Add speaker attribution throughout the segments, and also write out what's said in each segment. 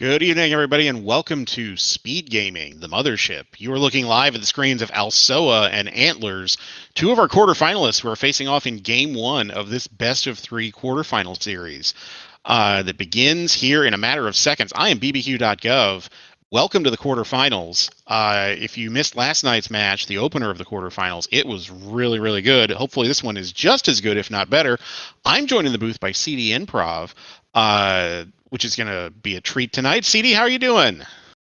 Speaker 1: Good evening, everybody, and welcome to Speed Gaming, the mothership. You are looking live at the screens of Alsoa and Antlerz, two of our quarterfinalists who are facing off in Game 1 of this best-of-3 quarterfinal series that begins here in a matter of seconds. I am bbq.gov. Welcome to the quarterfinals. If you missed last night's match, the opener of the quarterfinals, it was really, really good. Hopefully this one is just as good, if not better. I'm joined in the booth by CD Improv, which is going to be a treat tonight. CD, how are you doing?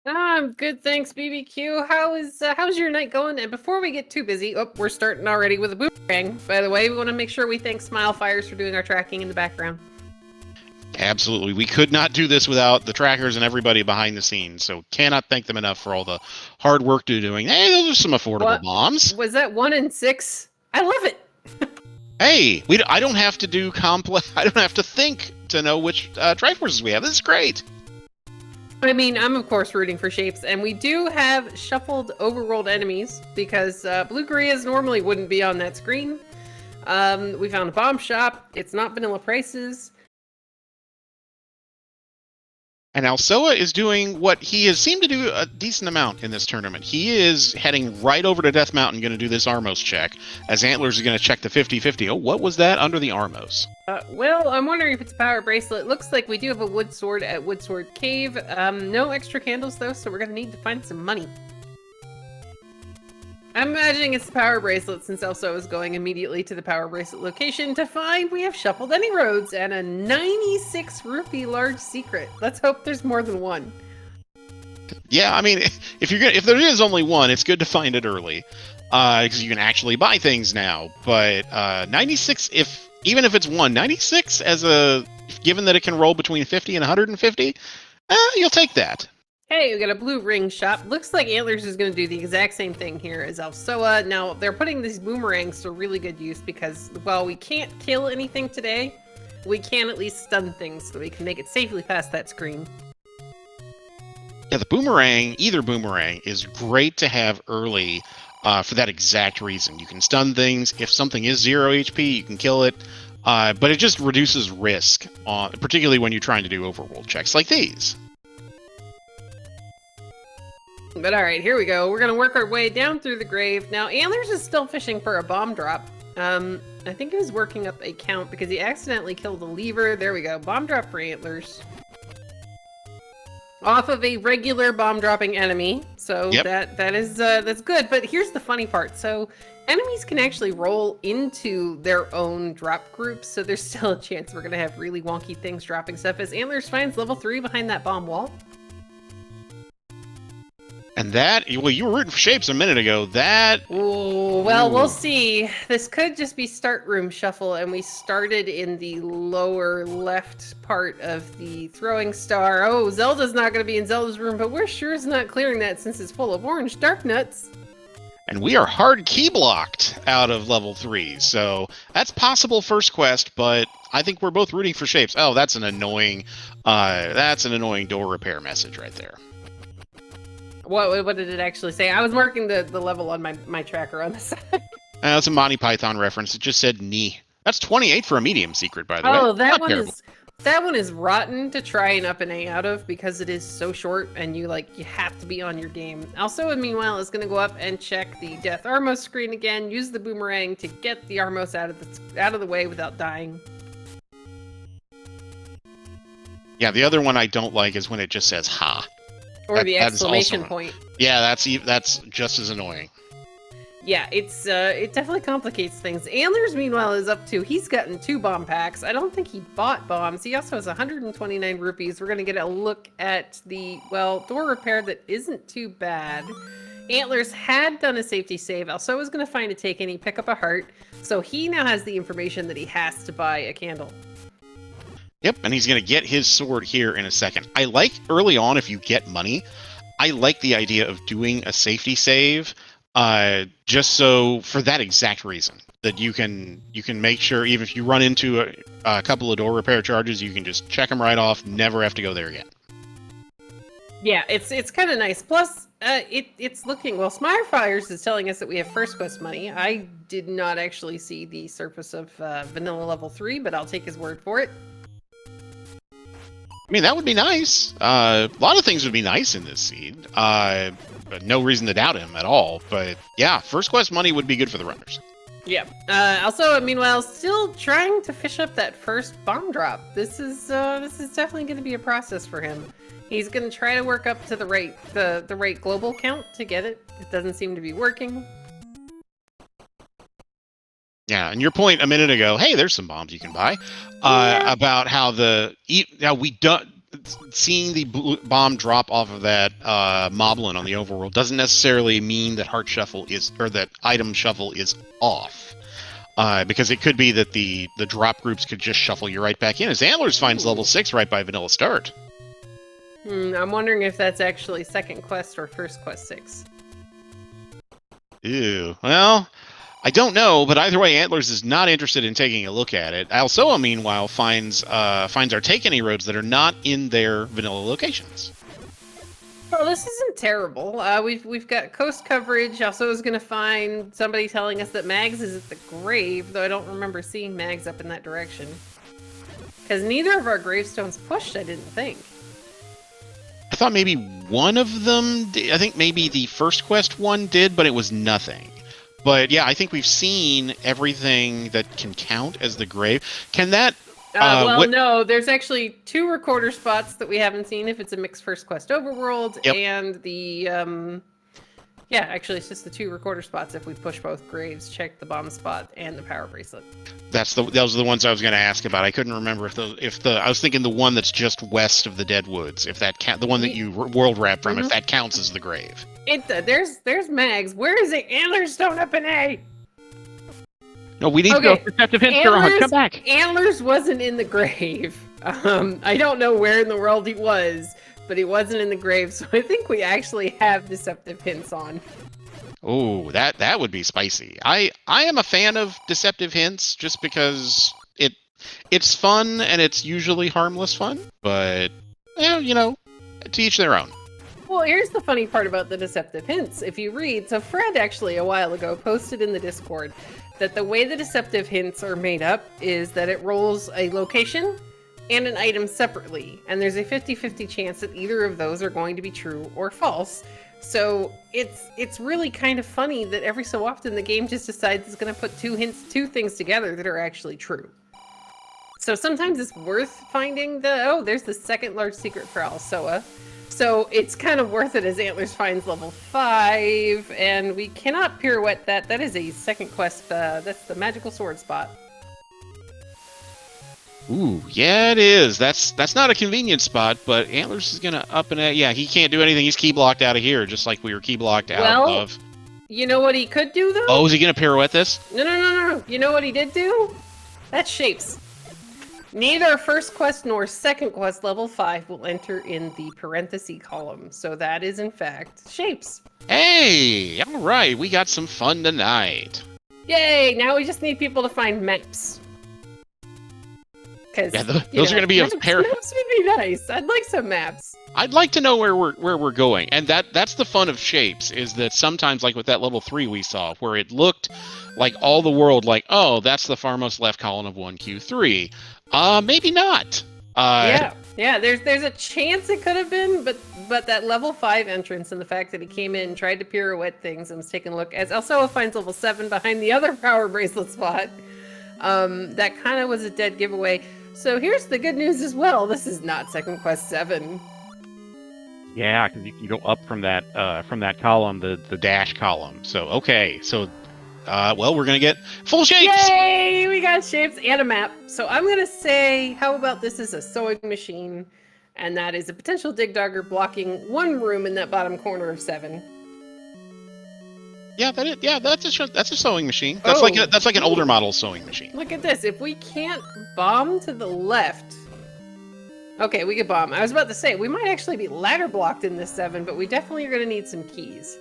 Speaker 2: I'm good, thanks, BBQ. How's your night going? And before we get too busy, we're starting already with a boomerang. By the way, we want to make sure we thank Smile Fires for doing our tracking in the background.
Speaker 1: Absolutely. We could not do this without the trackers and everybody behind the scenes, so cannot thank them enough for all the hard work they're doing. Hey, those are some affordable bombs.
Speaker 2: Was that 1 in 6? I love it.
Speaker 1: Hey, I don't have to do complex. I don't have to think to know which Triforces we have. This is great.
Speaker 2: I mean, I'm of course rooting for shapes, and we do have shuffled overrolled enemies because Blue Koreas normally wouldn't be on that screen. We found a bomb shop. It's not vanilla prices.
Speaker 1: And Alsoa is doing what he has seemed to do a decent amount in this tournament. He is heading right over to Death Mountain, going to do this Armos check, as Antlerz is going to check the 50-50. Oh, what was that under the Armos?
Speaker 2: Well, I'm wondering if it's a power bracelet. Looks like we do have a wood sword at Wood Sword Cave. No extra candles, though, so we're going to need to find some money. I'm imagining it's the power bracelet, since Elso is going immediately to the power bracelet location to find we have shuffled any roads and a 96 rupee large secret. Let's hope there's more than one.
Speaker 1: Yeah, I mean, if there is only one, it's good to find it early, because you can actually buy things now. But 96, even if it's 96 given that it can roll between 50 and 150, you'll take that.
Speaker 2: Hey, we got a blue ring shop. Looks like Antlerz is going to do the exact same thing here as Alsoa. Now, they're putting these boomerangs to really good use because while we can't kill anything today, we can at least stun things so we can make it safely past that screen.
Speaker 1: Yeah, either boomerang, is great to have early for that exact reason. You can stun things. If something is 0 HP, you can kill it. But it just reduces risk, particularly when you're trying to do overworld checks like these.
Speaker 2: But alright, here we go. We're going to work our way down through the grave. Now, Antlerz is still fishing for a bomb drop. I think he was working up a count because he accidentally killed a lever. There we go. Bomb drop for Antlerz. Off of a regular bomb dropping enemy. So
Speaker 1: yep.
Speaker 2: that's good. But here's the funny part. So enemies can actually roll into their own drop groups. So there's still a chance we're going to have really wonky things dropping stuff as Antlerz finds level 3 behind that bomb wall.
Speaker 1: And well, you were rooting for shapes a minute ago.
Speaker 2: We'll see. This could just be start room shuffle, and we started in the lower left part of the throwing star. Oh, Zelda's not going to be in Zelda's room, but we're sure as not clearing that since it's full of orange dark nuts.
Speaker 1: And we are hard key blocked out of level 3, so that's possible first quest, but I think we're both rooting for shapes. Oh, that's an annoying door repair message right there.
Speaker 2: What did it actually say? I was marking the level on my tracker on the side.
Speaker 1: That's a Monty Python reference. It just said knee. That's 28 for a medium secret, by the way.
Speaker 2: Oh, that one is rotten to try and up an A out of because it is so short and you have to be on your game. Also, meanwhile, is going to go up and check the Death Armos screen again. Use the boomerang to get the Armos out of the way without dying.
Speaker 1: Yeah, the other one I don't like is when it just says ha.
Speaker 2: Or the exclamation point.
Speaker 1: Yeah, that's just as annoying.
Speaker 2: Yeah, it definitely complicates things. Antlerz, meanwhile, is up to, he's gotten 2 bomb packs. I don't think he bought bombs. He also has 129 rupees. We're going to get a look at the, door repair that isn't too bad. Antlerz had done a safety save. Also was going to find a take and he pick up a heart. So he now has the information that he has to buy a candle.
Speaker 1: Yep, and he's going to get his sword here in a second. I like early on, if you get money, I like the idea of doing a safety save, just so for that exact reason, that you can make sure even if you run into a couple of door repair charges, you can just check them right off, never have to go there again.
Speaker 2: Yeah, it's kind of nice. Plus, it's looking well. Smile Fires is telling us that we have first quest money. I did not actually see the surface of vanilla level 3, but I'll take his word for it.
Speaker 1: I mean, that would be nice. A lot of things would be nice in this seed. But no reason to doubt him at all. But yeah, first quest money would be good for the runners.
Speaker 2: Yeah. Also, meanwhile, still trying to fish up that first bomb drop. This is definitely going to be a process for him. He's going to try to work up to the right global count to get it. It doesn't seem to be working.
Speaker 1: Yeah, and your point a minute ago, hey, there's some bombs you can buy, about how seeing the bomb drop off of that moblin on the overworld doesn't necessarily mean that heart shuffle that item shuffle is off, because it could be that the drop groups could just shuffle you right back in. As Antlerz finds level 6 right by vanilla start.
Speaker 2: I'm wondering if that's actually second quest or first quest 6.
Speaker 1: Ew. Well, I don't know, but either way, Antlerz is not interested in taking a look at it. Alsoa, meanwhile, finds our take any roads that are not in their vanilla locations.
Speaker 2: Well, this isn't terrible. We've got coast coverage. Also, is going to find somebody telling us that Mags is at the grave, though I don't remember seeing Mags up in that direction. Because neither of our gravestones pushed, I didn't think.
Speaker 1: I thought maybe one of them did. I think maybe the first quest one did, but it was nothing. But yeah, I think we've seen everything that can count as the grave. Can that...
Speaker 2: no, there's actually 2 recorder spots that we haven't seen if it's a mixed first quest overworld,
Speaker 1: yep.
Speaker 2: And the... Yeah, actually, it's just the 2 recorder spots. If we push both graves, check the bomb spot and the power bracelet.
Speaker 1: Those are the ones I was going to ask about. I couldn't remember if I was thinking the one that's just west of the Dead Woods, if that the one that you world wrap from, if that counts as the grave.
Speaker 2: There's Mags. Where is it? Antlerz stone up in A.
Speaker 1: No, we need to go perceptive hints. Come back.
Speaker 2: Antlerz wasn't in the grave. I don't know where in the world he was, but he wasn't in the grave, so I think we actually have deceptive hints on.
Speaker 1: Oh, that would be spicy. I am a fan of deceptive hints just because it's fun and it's usually harmless fun, but to each their own.
Speaker 2: Well, here's the funny part about the deceptive hints. If you read, so Fred actually a while ago posted in the Discord that the way the deceptive hints are made up is that it rolls a location and an item separately, and there's a 50-50 chance that either of those are going to be true or false. So it's really kind of funny that every so often the game just decides it's going to put two things together that are actually true. So sometimes it's worth finding there's the second large secret for Alsoa. So it's kind of worth it as Antlerz finds level 5, and we cannot pirouette that. That is a second quest. That's the magical sword spot.
Speaker 1: Ooh, yeah, it is. That's not a convenient spot, but Antlerz is gonna up and he can't do anything. He's key blocked out of here, just like we were key blocked out of.
Speaker 2: You know what he could do though?
Speaker 1: Oh, is he gonna pirouette this?
Speaker 2: No. You know what he did do? That's shapes. Neither first quest nor second quest level 5 will enter in the parenthesis column, so that is in fact shapes.
Speaker 1: Hey, all right, we got some fun tonight.
Speaker 2: Yay! Now we just need people to find maps.
Speaker 1: Those are going to be a pair.
Speaker 2: Maps would be nice. I'd like some maps.
Speaker 1: I'd like to know where we're going, and that's the fun of shapes. Is that sometimes, like with that level 3 we saw, where it looked like all the world, like, oh, that's the farmost left column of 1Q3. Maybe not.
Speaker 2: Yeah. There's a chance it could have been, but that level 5 entrance and the fact that he came in, tried to pirouette things, and was taking a look as Alsoa finds level 7 behind the other power bracelet spot. That kind of was a dead giveaway. So here's the good news as well. This is not second quest 7.
Speaker 1: Yeah, because you can go up from that column, the dash column. So okay, so we're gonna get full shapes.
Speaker 2: Yay! We got shapes and a map. So I'm gonna say, how about this is a sewing machine, and that is a potential dig dogger blocking one room in that bottom corner of 7.
Speaker 1: Yeah, that's a sewing machine. That's like an older model sewing machine.
Speaker 2: Look at this. If we can't bomb to the left, okay, we could bomb. I was about to say we might actually be ladder blocked in this 7, but we definitely are going to need some keys.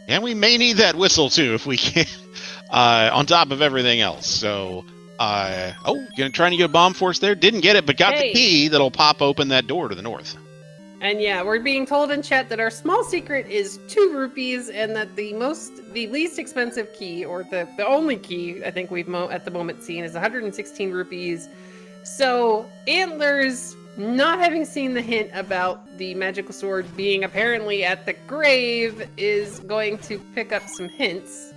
Speaker 1: And we may need that whistle too if we can, on top of everything else. So, trying to get a bomb force there, didn't get it, but got the key that'll pop open that door to the north.
Speaker 2: And yeah, we're being told in chat that our small secret is 2 rupees, and that the least expensive key, or the only key I think we've at the moment seen, is 116 rupees. So, Antlerz, not having seen the hint about the magical sword being apparently at the grave, is going to pick up some hints.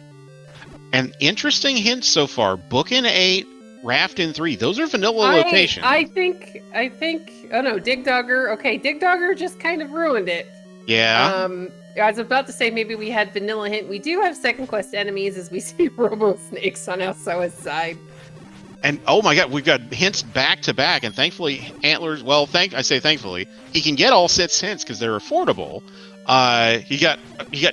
Speaker 1: And interesting hints so far. Book in 8, Raft in 3. Those are vanilla locations.
Speaker 2: I think, oh no, Dig Dogger. Okay, Dig Dogger just kind of ruined it.
Speaker 1: Yeah.
Speaker 2: I was about to say maybe we had vanilla hint. We do have second quest enemies as we see Robo Snakes on alsoa's side.
Speaker 1: And oh my god, we've got hints back to back, and thankfully Antlerz. Well, thankfully he can get all 6 hints because they're affordable. He got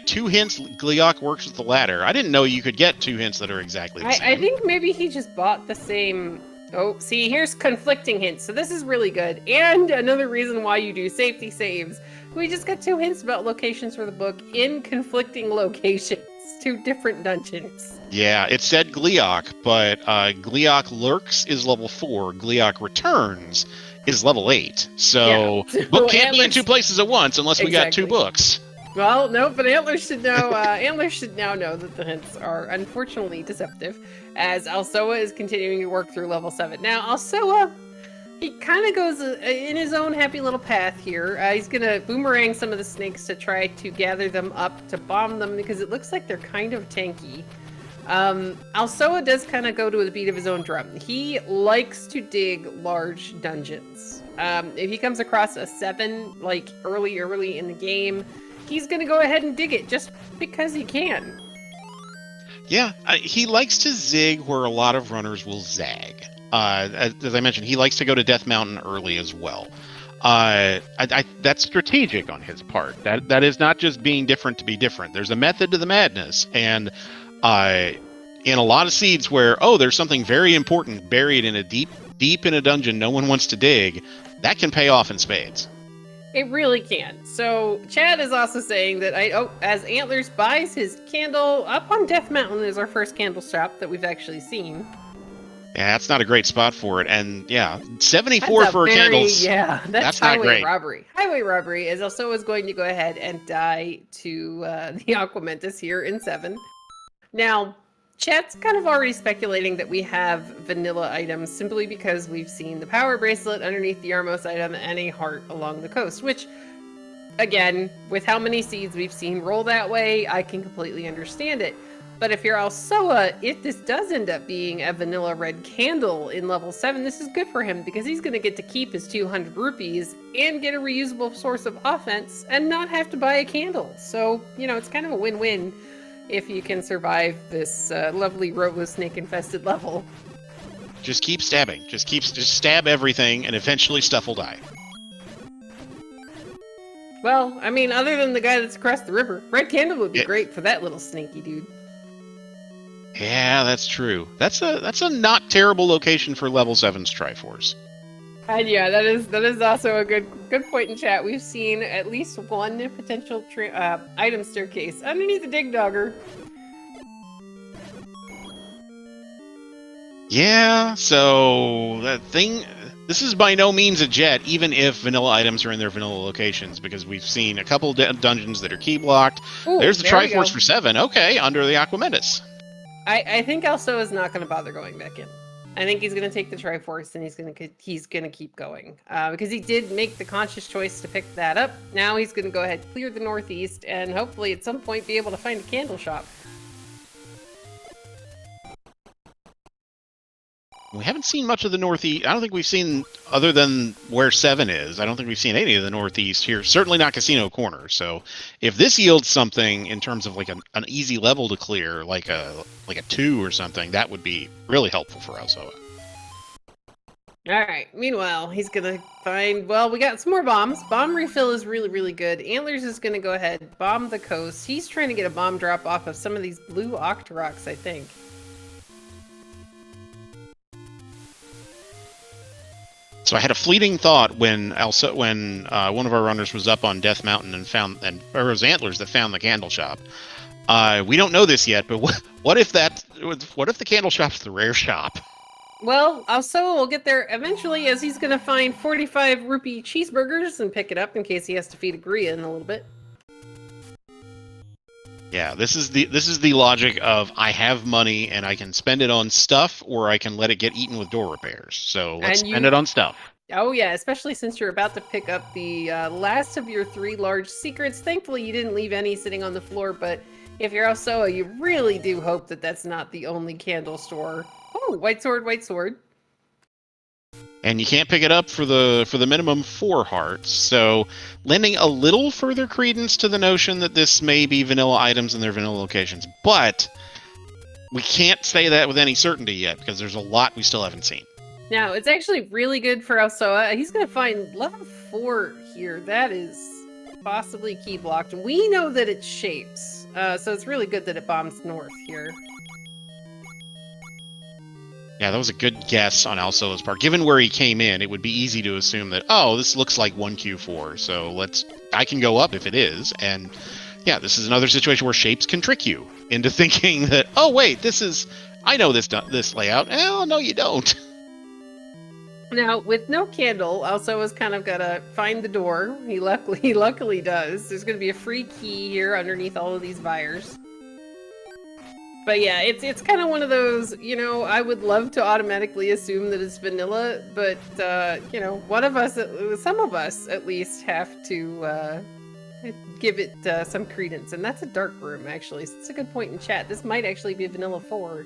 Speaker 1: 2 hints. Gliok works with the ladder. I didn't know you could get 2 hints that are exactly the same.
Speaker 2: I think maybe he just bought the same. Oh, see, here's conflicting hints. So this is really good. And another reason why you do safety saves. We just got 2 hints about locations for the book in conflicting locations. 2 different dungeons.
Speaker 1: Yeah, it said Gliok, but Gliok Lurks is level 4. Gliok Returns is level 8. So book can't be in 2 places at once unless we got 2 books.
Speaker 2: Well, no, but Antlerz should know. Antlerz should now know that the hints are unfortunately deceptive, as alsoa is continuing to work through level 7. Now, alsoa, he kind of goes in his own happy little path here. He's gonna boomerang some of the snakes to try to gather them up to bomb them because it looks like they're kind of tanky. alsoa does kind of go to the beat of his own drum. He likes to dig large dungeons. If he comes across a 7, like early in the game, he's going to go ahead and dig it just because he can.
Speaker 1: Yeah, he likes to zig where a lot of runners will zag. As I mentioned, he likes to go to Death Mountain early as well. That's strategic on his part. That is not just being different to be different. There's a method to the madness, and in a lot of seeds where there's something very important buried in a deep in a dungeon no one wants to dig, that can pay off in spades.
Speaker 2: It really can. So Chad is also saying that as Antlerz buys his candle up on Death Mountain is our first candle shop that we've actually seen.
Speaker 1: Yeah, that's not a great spot for it. And yeah, 74 for candles.
Speaker 2: Yeah, that's
Speaker 1: not
Speaker 2: highway
Speaker 1: great.
Speaker 2: robbery. Highway robbery is also going to go ahead and die to the Aquamentus here in 7. Now, Chat's kind of already speculating that we have vanilla items simply because we've seen the power bracelet underneath the Armos item and a heart along the coast, which, again, with how many seeds we've seen roll that way, I can completely understand it. But if you're alsoa, if this does end up being a vanilla red candle in level 7, this is good for him because he's going to get to keep his 200 rupees and get a reusable source of offense and not have to buy a candle. So, it's kind of a win-win if you can survive this lovely robo-snake-infested level.
Speaker 1: Just keep stabbing. Just stab everything, and eventually stuff will die.
Speaker 2: Well, I mean, other than the guy that's across the river, red candle would be great for that little snaky dude.
Speaker 1: Yeah, that's true. That's a not terrible location for level 7's Triforce.
Speaker 2: And yeah, that is also a good point in chat. We've seen at least one potential item staircase underneath the Dig Dogger.
Speaker 1: Yeah, so that thing. This is by no means a jet, even if vanilla items are in their vanilla locations, because we've seen a couple dungeons that are key blocked.
Speaker 2: Ooh,
Speaker 1: there's the Triforce for 7. Okay, under the Aquamentus.
Speaker 2: I think alsoa is not going to bother going back in. I think he's going to take the Triforce and he's going to keep going because he did make the conscious choice to pick that up. Now he's going to go ahead, clear the northeast, and hopefully at some point be able to find a candle shop.
Speaker 1: We haven't seen much of the northeast. I don't think we've seen, other than where 7 is, I don't think we've seen any of the northeast here. Certainly not Casino Corner. So if this yields something in terms of like an easy level to clear, like a 2 or something, that would be really helpful for alsoa.
Speaker 2: Alright, meanwhile, he's gonna find, well, we got some more bombs. Bomb refill is really, really good. Antlerz is gonna go ahead, bomb the coast. He's trying to get a bomb drop off of some of these blue Octoroks, I think.
Speaker 1: So I had a fleeting thought when one of our runners was up on Death Mountain and it was Antlerz that found the candle shop. We don't know this yet, but what if the candle shop's the rare shop?
Speaker 2: Well, alsoa will get there eventually, as he's gonna find 45 rupee cheeseburgers and pick it up in case he has to feed a Gria in a little bit.
Speaker 1: Yeah, this is the logic of I have money and I can spend it on stuff or I can let it get eaten with door repairs. So let's
Speaker 2: And
Speaker 1: spend it on stuff.
Speaker 2: Oh yeah, especially since you're about to pick up the last of your 3 large secrets. Thankfully, you didn't leave any sitting on the floor, but if you're Alsoa, you really do hope that that's not the only candle store. Oh, white sword, white sword.
Speaker 1: And you can't pick it up for the minimum 4 hearts. So lending a little further credence to the notion that this may be vanilla items in their vanilla locations. But we can't say that with any certainty yet because there's a lot we still haven't seen.
Speaker 2: Now, it's actually really good for Alsoa. He's going to find level 4 here. That is possibly key blocked. We know that it shapes, so it's really good that it bombs north here.
Speaker 1: Yeah, that was a good guess on Alsoa's part. Given where he came in, it would be easy to assume that, oh, this looks like 1Q4, so I can go up if it is. And yeah, this is another situation where shapes can trick you into thinking that, oh, wait, I know this layout. Oh, no, you don't.
Speaker 2: Now, with no candle, Alsoa's kind of got to find the door. He luckily does. There's going to be a free key here underneath all of these wires. But yeah, it's kind of one of those, I would love to automatically assume that it's vanilla, but, some of us at least have to give it some credence. And that's a dark room, actually. So it's a good point in chat. This might actually be a vanilla 4.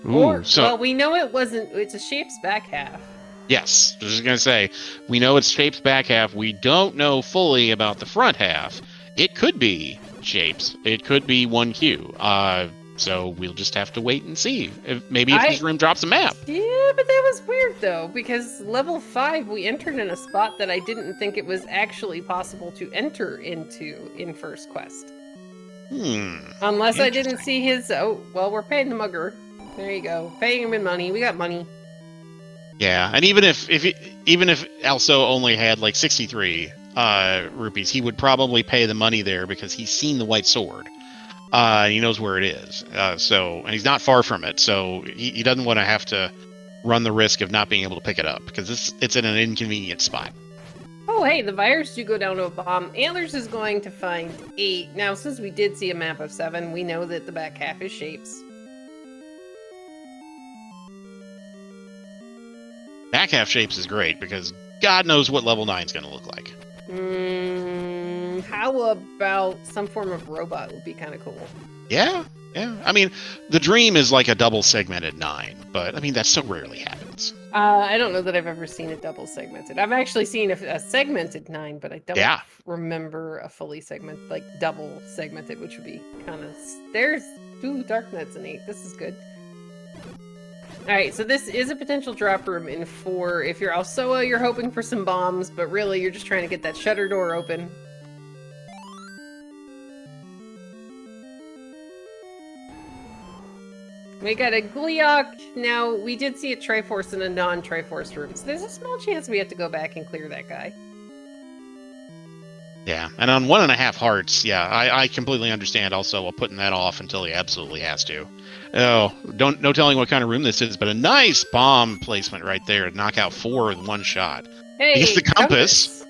Speaker 1: Ooh,
Speaker 2: Well, we know it wasn't, it's a shape's back half.
Speaker 1: Yes, I was just going to say, we know it's Shape's back half. We don't know fully about the front half. It could be Shapes. It could be 1Q. So we'll just have to wait and see. If this room drops a map.
Speaker 2: Yeah, but that was weird, though, because level 5, we entered in a spot that I didn't think it was actually possible to enter into in First Quest. Unless I didn't see his... Oh, well, we're paying the mugger. There you go. Paying him in money. We got money.
Speaker 1: Yeah, and even if Also only had like 63 rupees, he would probably pay the money there because he's seen the white sword. He knows where it is. And he's not far from it, so he doesn't want to have to run the risk of not being able to pick it up because it's in an inconvenient spot.
Speaker 2: Oh, hey, the virus do go down to a bomb. Antlerz is going to find 8. Now, since we did see a map of 7, we know that the back half is shapes.
Speaker 1: Back half shapes is great because God knows what level 9 is going to look like.
Speaker 2: How about some form of robot would be kind of cool?
Speaker 1: Yeah. I mean, the dream is like a double segmented 9, but I mean, that so rarely happens.
Speaker 2: I don't know that I've ever seen a double segmented. I've actually seen a segmented 9, but I don't remember a fully double segmented, which would be kind of... There's 2 Darknets in 8. This is good. Alright, so this is a potential drop room in 4. If you're Alsoa, you're hoping for some bombs, but really you're just trying to get that shutter door open. We got a Gleok. Now, we did see a Triforce in a non-Triforce room, so there's a small chance we have to go back and clear that guy.
Speaker 1: Yeah, and on 1.5 hearts, I completely understand also putting that off until he absolutely has to. Oh, no telling what kind of room this is, but a nice bomb placement right there to knock out 4 with 1 shot.
Speaker 2: Hey,
Speaker 1: he gets the compass.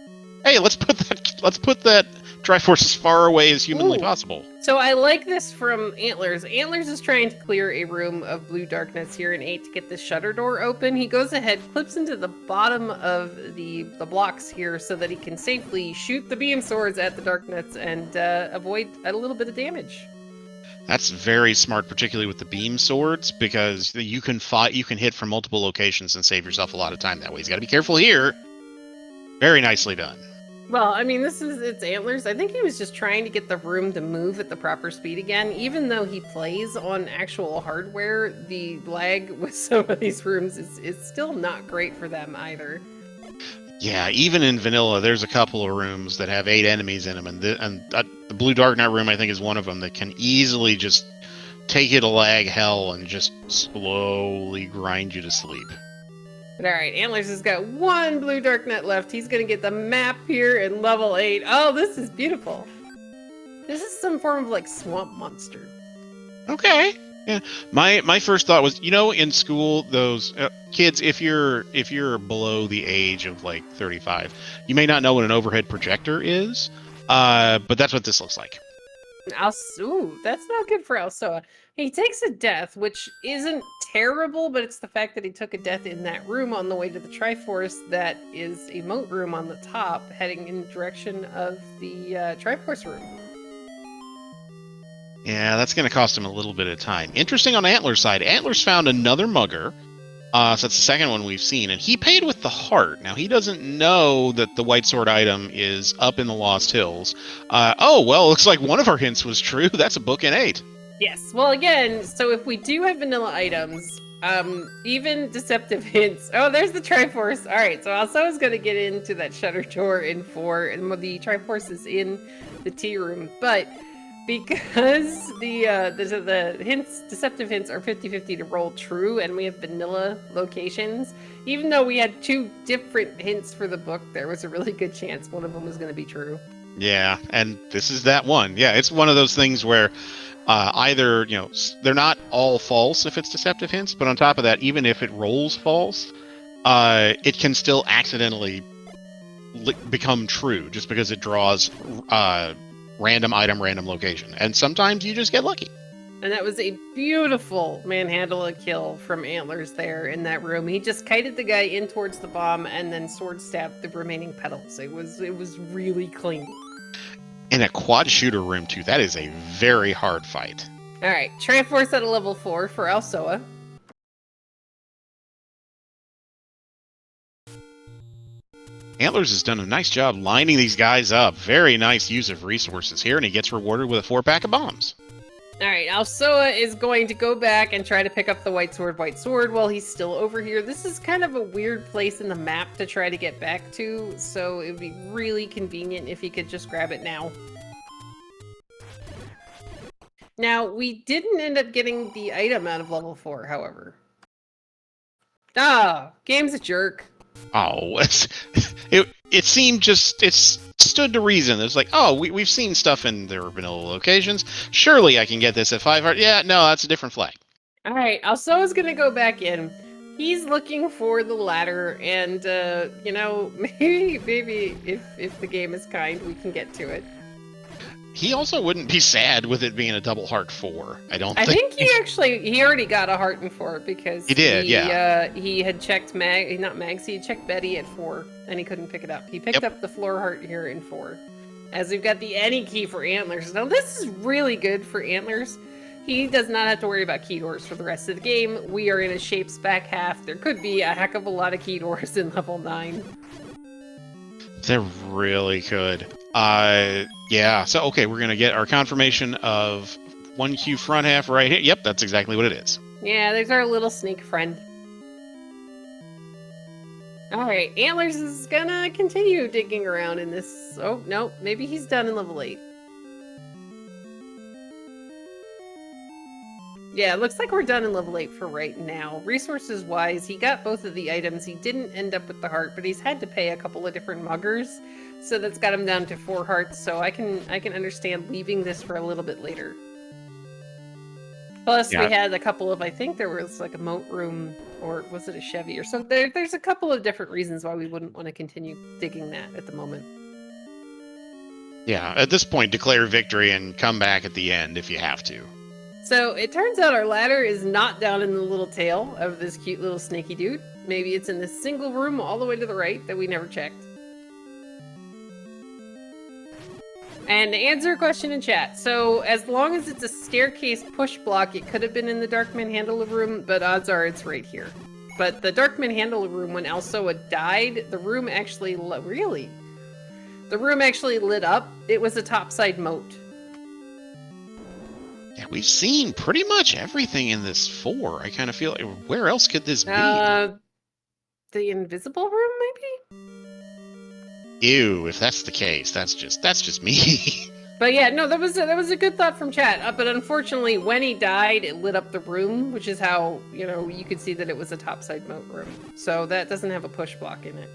Speaker 1: Hey, let's put that Triforce as far away as humanly possible.
Speaker 2: So I like this from Antlerz. Antlerz is trying to clear a room of blue darkness here in 8 to get the shutter door open. He goes ahead, clips into the bottom of the blocks here so that he can safely shoot the beam swords at the darknets and avoid a little bit of damage.
Speaker 1: That's very smart, particularly with the beam swords, because you can hit from multiple locations and save yourself a lot of time that way. He's got to be careful here. Very nicely done.
Speaker 2: Well, I mean, it's Antlerz. I think he was just trying to get the room to move at the proper speed again. Even though he plays on actual hardware, the lag with some of these rooms is still not great for them either.
Speaker 1: Yeah, even in vanilla, there's a couple of rooms that have 8 enemies in them, and the Blue Dark Knight room, I think, is one of them that can easily just take you to lag hell and just slowly grind you to sleep.
Speaker 2: But alright, Antlerz has got 1 Blue Dark Net left. He's going to get the map here in level 8. Oh, this is beautiful. This is some form of, swamp monster.
Speaker 1: Okay. Yeah. My first thought was, in school, those kids, if you're below the age of 35, you may not know what an overhead projector is, but that's what this looks like.
Speaker 2: Ooh, that's not good for Alsoa. He takes a death, which isn't terrible, but it's the fact that he took a death in that room on the way to the Triforce that is a moat room on the top, heading in the direction of the Triforce room.
Speaker 1: Yeah, that's going to cost him a little bit of time. Interesting on Antler's side. Antler's found another mugger. So that's the second one we've seen. And he paid with the heart. Now, he doesn't know that the white sword item is up in the Lost Hills. Oh, well, looks like one of our hints was true. That's a book and 8.
Speaker 2: Yes. Well, again, so if we do have vanilla items, even deceptive hints. Oh, there's the Triforce. All right, so Alsoa's going to get into that shutter door in 4, and the Triforce is in the tea room. But because the hints, deceptive hints are 50-50 to roll true, and we have vanilla locations, even though we had 2 different hints for the book, there was a really good chance one of them was going to be true.
Speaker 1: Yeah, and this is that one. Yeah, it's one of those things where either, they're not all false if it's deceptive hints, but on top of that, even if it rolls false, it can still accidentally become true just because it draws random item, random location. And sometimes you just get lucky.
Speaker 2: And that was a beautiful manhandle a kill from Antlerz there in that room. He just kited the guy in towards the bomb and then sword stabbed the remaining petals. It was really clean.
Speaker 1: In a quad shooter room, too, that is a very hard fight.
Speaker 2: All right, Triforce at a level 4 for Alsoa.
Speaker 1: Antlerz has done a nice job lining these guys up. Very nice use of resources here, and he gets rewarded with a 4-pack of bombs.
Speaker 2: All right, Alsoa is going to go back and try to pick up the white sword while he's still over here. This is kind of a weird place in the map to try to get back to, so it would be really convenient if he could just grab it now. Now, we didn't end up getting the item out of level 4, however. Ah, game's a jerk.
Speaker 1: Oh, it seemed it stood to reason. It's like, oh, we've seen stuff in their vanilla locations. Surely I can get this at 5 heart. Yeah, no, that's a different flag.
Speaker 2: All right, Alsoa's gonna go back in. He's looking for the ladder, and maybe if the game is kind, we can get to it.
Speaker 1: He also wouldn't be sad with it being a double heart 4. I
Speaker 2: think he already got a heart in 4 because
Speaker 1: he did.
Speaker 2: He had checked he had checked Betty at 4 and he couldn't pick it up. He picked up the floor heart here in 4. As we've got the any key for Antlerz. Now this is really good for Antlerz. He does not have to worry about key doors for the rest of the game. We are in a shapes back half. There could be a heck of a lot of key doors in level 9.
Speaker 1: There really could. Yeah. So, okay, we're going to get our confirmation of 1Q front half right here. Yep, that's exactly what it is.
Speaker 2: Yeah, there's our little sneak friend. All right, Antlerz is going to continue digging around in this. Oh, no, maybe he's done in level 8. Yeah, it looks like we're done in level 8 for right now. Resources-wise, he got both of the items. He didn't end up with the heart, but he's had to pay a couple of different muggers. So that's got him down to 4 hearts, so I can understand leaving this for a little bit later. Plus, we had a couple of, I think there was like a moat room, or was it a Chevy or something? There's a couple of different reasons why we wouldn't want to continue digging that at the moment.
Speaker 1: Yeah, at this point, declare victory and come back at the end if you have to.
Speaker 2: So it turns out our ladder is not down in the little tail of this cute little snaky dude. Maybe it's in this single room all the way to the right that we never checked. And to answer a question in chat, so as long as it's a staircase push block, it could have been in the Dark Manhandle room, but odds are it's right here. But the Dark Manhandle room, when Alsoa died, the room actually the room actually lit up. It was a topside moat.
Speaker 1: Yeah, we've seen pretty much everything in this 4. I kind of feel like, where else could this be?
Speaker 2: The invisible room, maybe?
Speaker 1: Ew, if that's the case, that's just me.
Speaker 2: But yeah, no, that was a good thought from chat. But unfortunately, when he died, it lit up the room, which is how, you could see that it was a topside moat room. So that doesn't have a push block in it.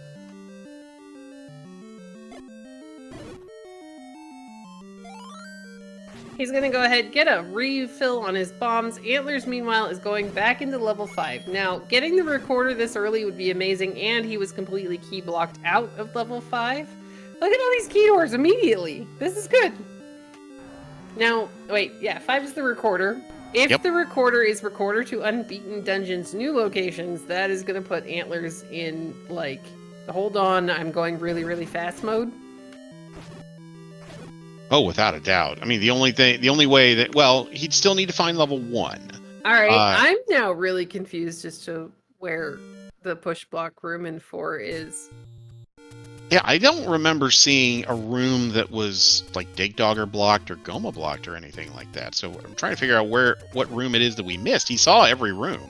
Speaker 2: He's going to go ahead, get a refill on his bombs. Antlerz, meanwhile, is going back into level 5. Now, getting the recorder this early would be amazing, and he was completely key blocked out of level 5. Look at all these key doors immediately. This is good. Now, wait, yeah, 5 is the recorder. If
Speaker 1: Yep.
Speaker 2: the recorder is recorder to unbeaten dungeons, new locations, that is going to put Antlers in, like, hold on, I'm going really, really fast mode.
Speaker 1: Oh, without a doubt. I mean, the only way that, well, he'd still need to find level 1.
Speaker 2: All right, I'm now really confused as to where the push block room in 4 is.
Speaker 1: Yeah, I don't remember seeing a room that was like Dig Dogger blocked or Goma blocked or anything like that. So I'm trying to figure out what room it is that we missed. He saw every room.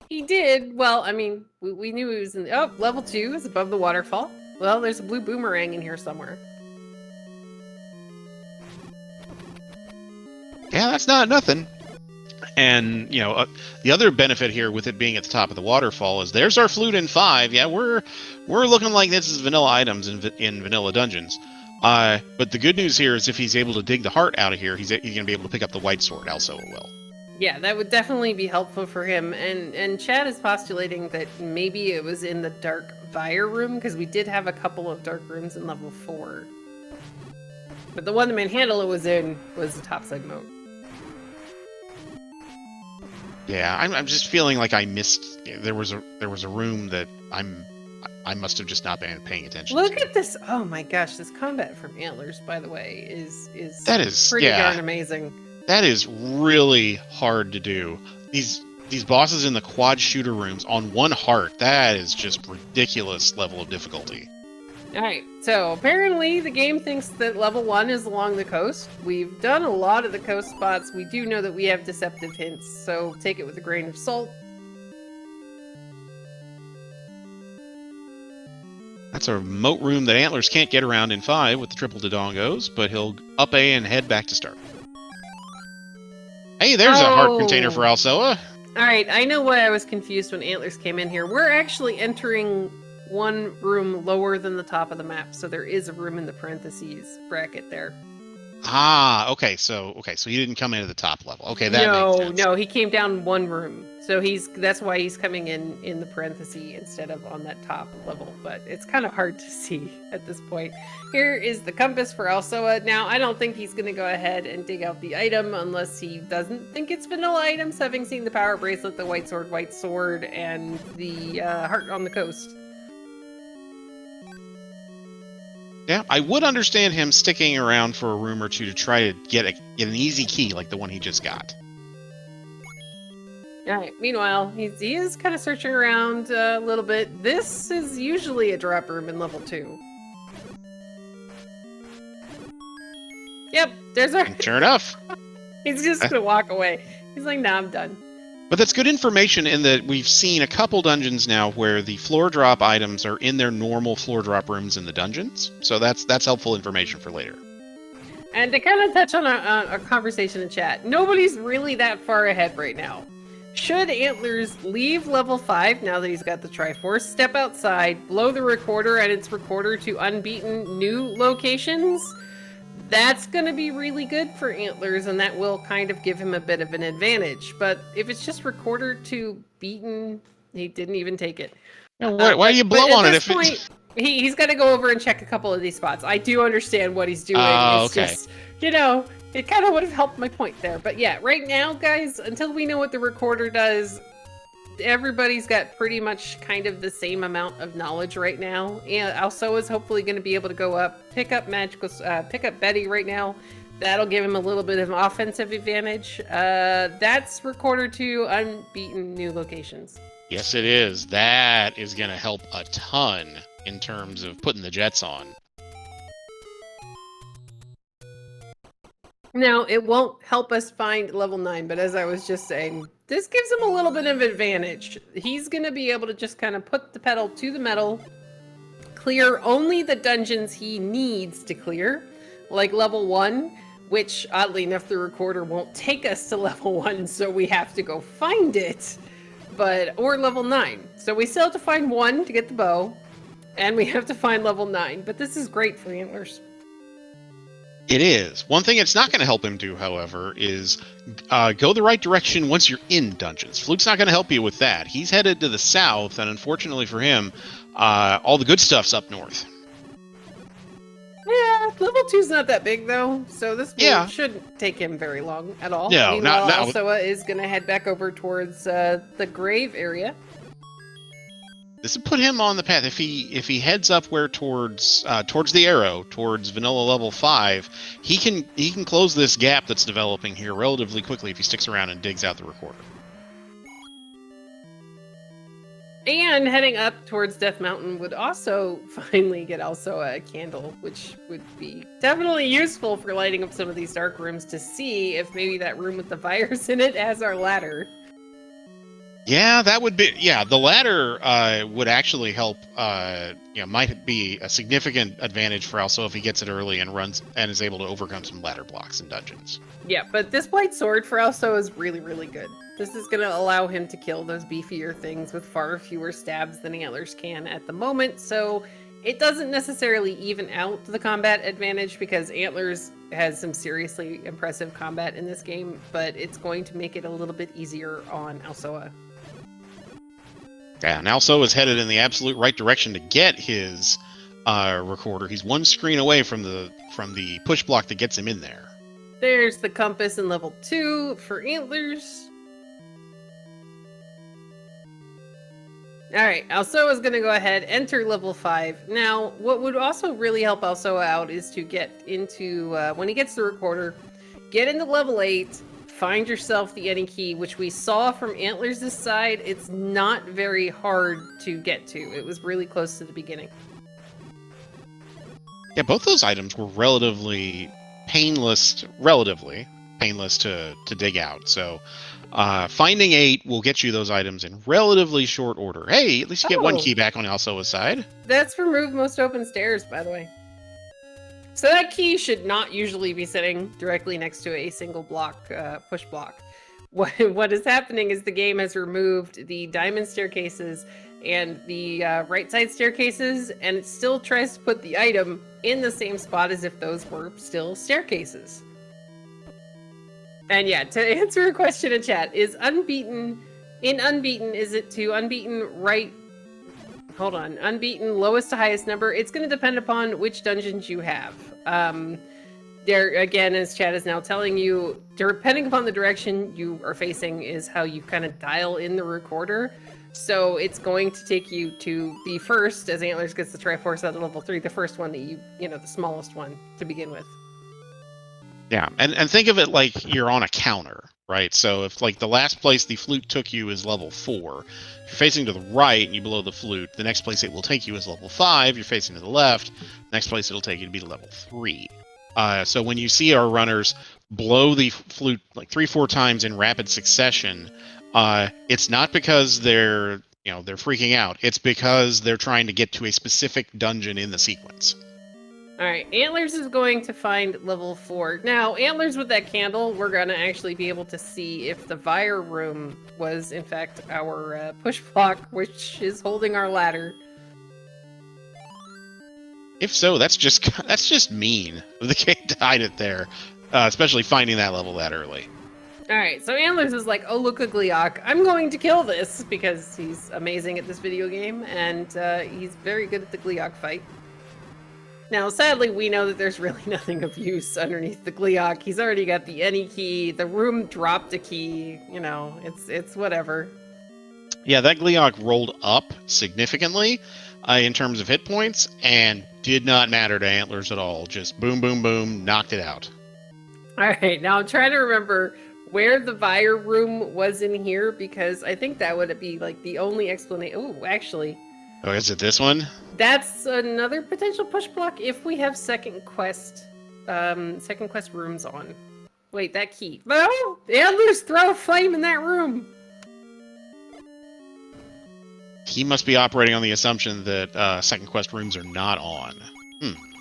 Speaker 2: He did. Well, I mean, we knew he was in. Oh, level 2 is above the waterfall. Well, there's a blue boomerang in here somewhere.
Speaker 1: Yeah, that's not nothing. And, you know, the other benefit here with it being at the top of the waterfall is there's our flute in 5. Yeah, we're looking like this is vanilla items in vanilla dungeons. But the good news here is if he's able to dig the heart out of here, he's going to be able to pick up the white sword. Also, will.
Speaker 2: Yeah, that would definitely be helpful for him. And Chad is postulating that maybe it was in the dark fire room, because we did have a couple of dark rooms in level 4. But the one the Manhandler was in was the topside moat.
Speaker 1: Yeah, I'm just feeling like I missed. There was a room that I must have just not been paying attention.
Speaker 2: Look at this! Oh my gosh, this combat from Antlers, by the way, is
Speaker 1: pretty
Speaker 2: darn amazing.
Speaker 1: That is really hard to do. These bosses in the quad shooter rooms on 1 heart. That is just ridiculous level of difficulty.
Speaker 2: All right, so apparently the game thinks that level 1 is along the coast. We've done a lot of the coast spots. We do know that we have deceptive hints, so take it with a grain of salt.
Speaker 1: That's a moat room that Antlers can't get around in 5 with the triple dodongos, but he'll up A and head back to start. Hey, there's a heart container for Alsoa.
Speaker 2: All right, I know why I was confused when Antlers came in here. We're actually entering 1 room lower than the top of the map, so there is a room in the parentheses bracket there.
Speaker 1: Ah, okay, so he didn't come in at the top level. Okay, that makes sense.
Speaker 2: No, he came down 1 room. So that's why he's coming in the parenthesis instead of on that top level, but it's kind of hard to see at this point. Here is the compass for Alsoa. Now, I don't think he's going to go ahead and dig out the item unless he doesn't think it's vanilla items, having seen the power bracelet, the white sword, and the heart on the coast.
Speaker 1: Yeah, I would understand him sticking around for a room or two to try to get an easy key like the one he just got.
Speaker 2: All right. Meanwhile, he is kind of searching around a little bit. This is usually a drop room in level 2. Yep, there's our...
Speaker 1: Sure enough.
Speaker 2: He's just going to walk away. He's like, nah, I'm done.
Speaker 1: But that's good information in that we've seen a couple dungeons now where the floor drop items are in their normal floor drop rooms in the dungeons. So that's helpful information for later.
Speaker 2: And to kind of touch on a conversation in chat, nobody's really that far ahead right now. Should Antlers leave level 5 now that he's got the Triforce, step outside, blow the recorder and its recorder to unbeaten new locations? That's going to be really good for Antlers, and that will kind of give him a bit of an advantage. But if it's just recorder to beaten, he didn't even take it.
Speaker 1: Why do you blow on it?
Speaker 2: He's got to go over and check a couple of these spots. I do understand what he's doing. It's just, it kind of would have helped my point there. But yeah, right now, guys, until we know what the recorder does, everybody's got pretty much kind of the same amount of knowledge right now. And Alsoa is hopefully going to be able to go up, pick up Betty right now. That'll give him a little bit of an offensive advantage. That's recorder to unbeaten new locations.
Speaker 1: Yes, it is. That is going to help a ton in terms of putting the jets on.
Speaker 2: Now, it won't help us find level 9, but as I was just saying, this gives him a little bit of advantage. He's going to be able to just kind of put the pedal to the metal, clear only the dungeons he needs to clear, like level 1, which, oddly enough, the recorder won't take us to level 1, so we have to go find it, or level 9. So we still have to find 1 to get the bow, and we have to find level 9, but this is great for Antlers.
Speaker 1: It is. One thing it's not going to help him do, however, is go the right direction once you're in dungeons. Fluke's not going to help you with that. He's headed to the south, and unfortunately for him, all the good stuff's up north.
Speaker 2: Yeah, level 2's not that big though, so this
Speaker 1: Yeah.
Speaker 2: shouldn't take him very long at all.
Speaker 1: No,
Speaker 2: Meanwhile,
Speaker 1: not
Speaker 2: Alsoa is gonna head back over towards the grave area.
Speaker 1: This would put him on the path. If he heads up where towards the arrow, towards vanilla level 5, he can close this gap that's developing here relatively quickly if he sticks around and digs out the recorder.
Speaker 2: And heading up towards Death Mountain would also finally get Alsoa a candle, which would be definitely useful for lighting up some of these dark rooms to see if maybe that room with the virus in it has our ladder.
Speaker 1: Yeah, that would be. Yeah, the ladder would actually help. Might be a significant advantage for Also if he gets it early and runs and is able to overcome some ladder blocks in dungeons.
Speaker 2: Yeah, but this white sword for Also is really, really good. This is going to allow him to kill those beefier things with far fewer stabs than Antlerz can at the moment. So it doesn't necessarily even out the combat advantage because Antlerz has some seriously impressive combat in this game, but it's going to make it a little bit easier on Alsoa.
Speaker 1: Yeah, and Also is headed in the absolute right direction to get his recorder. He's one screen away from the push block that gets him in there.
Speaker 2: There's the compass in level 2 for Antlerz. Alright, Alsoa is going to go ahead, enter level 5. Now, what would also really help Alsoa out is to get into, when he gets the recorder, get into level 8, find yourself the any key, which we saw from Antlerz' side. It's not very hard to get to. It was really close to the beginning.
Speaker 1: Yeah, both those items were relatively painless to dig out. So finding 8 will get you those items in relatively short order. Hey, at least you get one key back on Alsoa's side.
Speaker 2: That's remove most open stairs, by the way. So that key should not usually be sitting directly next to a single block, push block. What is happening is the game has removed the diamond staircases and the right side staircases, and it still tries to put the item in the same spot as if those were still staircases. And yeah, to answer a question in chat, is Unbeaten, is it to Unbeaten right? Hold on, Unbeaten, lowest to highest number. It's going to depend upon which dungeons you have. There, again, as chat is now telling you, depending upon the direction you are facing is how you kind of dial in the recorder. So it's going to take you to the first, as Antlerz gets the Triforce out of level 3, the first one that the smallest one to begin with.
Speaker 1: Yeah, and think of it like you're on a counter, right? So if like the last place the flute took you is level 4, if you're facing to the right and you blow the flute, the next place it will take you is level 5. You're facing to the left, next place it'll take you to be to level 3. So when you see our runners blow the flute like 3-4 times in rapid succession, it's not because they're freaking out. It's because they're trying to get to a specific dungeon in the sequence.
Speaker 2: All right, Antlerz is going to find level 4. Now, Antlerz with that candle, we're going to actually be able to see if the Vire room was, in fact, our push block, which is holding our ladder.
Speaker 1: If so, that's just mean of the game to hide it there, especially finding that level that early.
Speaker 2: All right, so Antlerz is like, oh, look, a Gleeok. I'm going to kill this because he's amazing at this video game, and he's very good at the Gleeok fight. Now, sadly, we know that there's really nothing of use underneath the Gleeok. He's already got the any key. The room dropped a key. It's whatever.
Speaker 1: Yeah, that Gleeok rolled up significantly in terms of hit points and did not matter to Antlerz at all. Just boom, boom, boom, knocked it out.
Speaker 2: All right, now I'm trying to remember where the Vire room was in here because I think that would be like the only explanation. Oh, actually.
Speaker 1: Oh, is it this one?
Speaker 2: That's another potential push block if we have second quest rooms on. Wait, that key. No! Antlerz, throw a flame in that room!
Speaker 1: He must be operating on the assumption that second quest rooms are not on.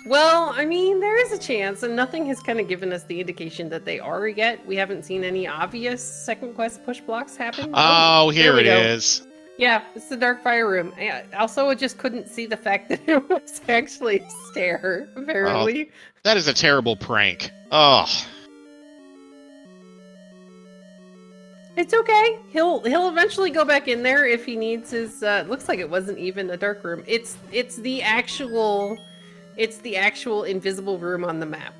Speaker 2: Well, I mean, there is a chance, and nothing has kind of given us the indication that they are yet. We haven't seen any obvious second quest push blocks happen.
Speaker 1: Oh, here it is.
Speaker 2: Yeah, it's the Dark Fire room. Alsoa just couldn't see the fact that it was actually a stair, apparently.
Speaker 1: Oh, that is a terrible prank. Oh.
Speaker 2: It's okay. He'll eventually go back in there if he needs his. Looks like it wasn't even a dark room. It's the actual It's the actual invisible room on the map.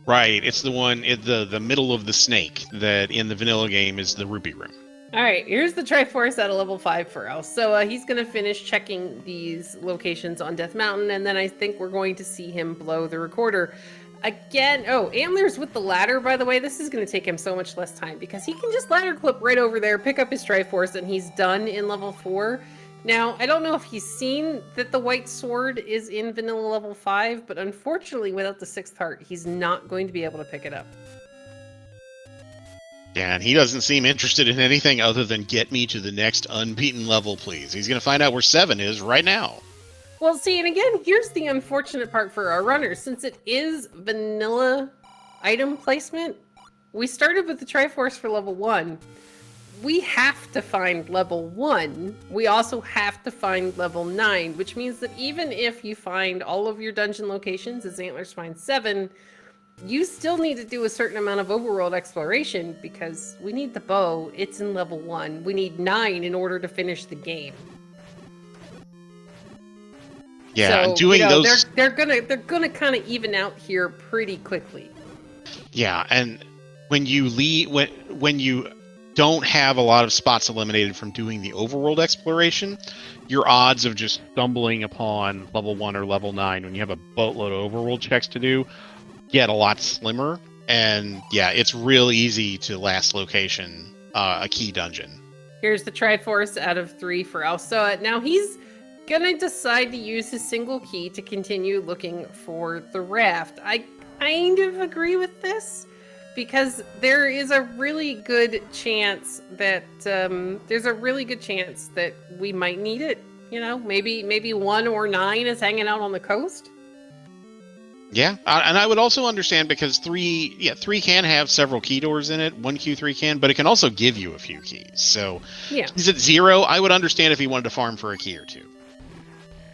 Speaker 1: Right, it's the one in the middle of the snake that in the vanilla game is the rupee room.
Speaker 2: All right, here's the Triforce at a level 5 for us. So he's going to finish checking these locations on Death Mountain, and then I think we're going to see him blow the recorder. Again, oh, Antlerz with the ladder, by the way, this is going to take him so much less time because he can just ladder clip right over there, pick up his Triforce, and he's done in level 4. Now, I don't know if he's seen that the white sword is in vanilla level 5, but unfortunately, without the 6th heart, he's not going to be able to pick it up.
Speaker 1: Yeah, and he doesn't seem interested in anything other than get me to the next unbeaten level, please. He's going to find out where 7 is right now.
Speaker 2: Well, see, and again, here's the unfortunate part for our runners. Since it is vanilla item placement, we started with the Triforce for level 1. We have to find level 1. We also have to find level 9, which means that even if you find all of your dungeon locations, as Antlerz finds 7, you still need to do a certain amount of overworld exploration because we need the bow. It's in level 1. We need 9 in order to finish the game.
Speaker 1: Yeah,
Speaker 2: so,
Speaker 1: doing those.
Speaker 2: They're gonna kind of even out here pretty quickly.
Speaker 1: Yeah, and when you leave, when you don't have a lot of spots eliminated from doing the overworld exploration, your odds of just stumbling upon level 1 or level 9 when you have a boatload of overworld checks to do get a lot slimmer. And yeah, it's real easy to last location a key dungeon.
Speaker 2: Here's the Triforce out of 3 for alsoa. Now he's gonna decide to use his single key to continue looking for the raft. I kind of agree with this because there is a really good chance that we might need it. You know, maybe 1 or 9 is hanging out on the coast.
Speaker 1: Yeah, and I would also understand because 3 can have several key doors in it. 1Q3 can, but it can also give you a few keys. So
Speaker 2: yeah,
Speaker 1: is it 0? I would understand if he wanted to farm for a key or 2.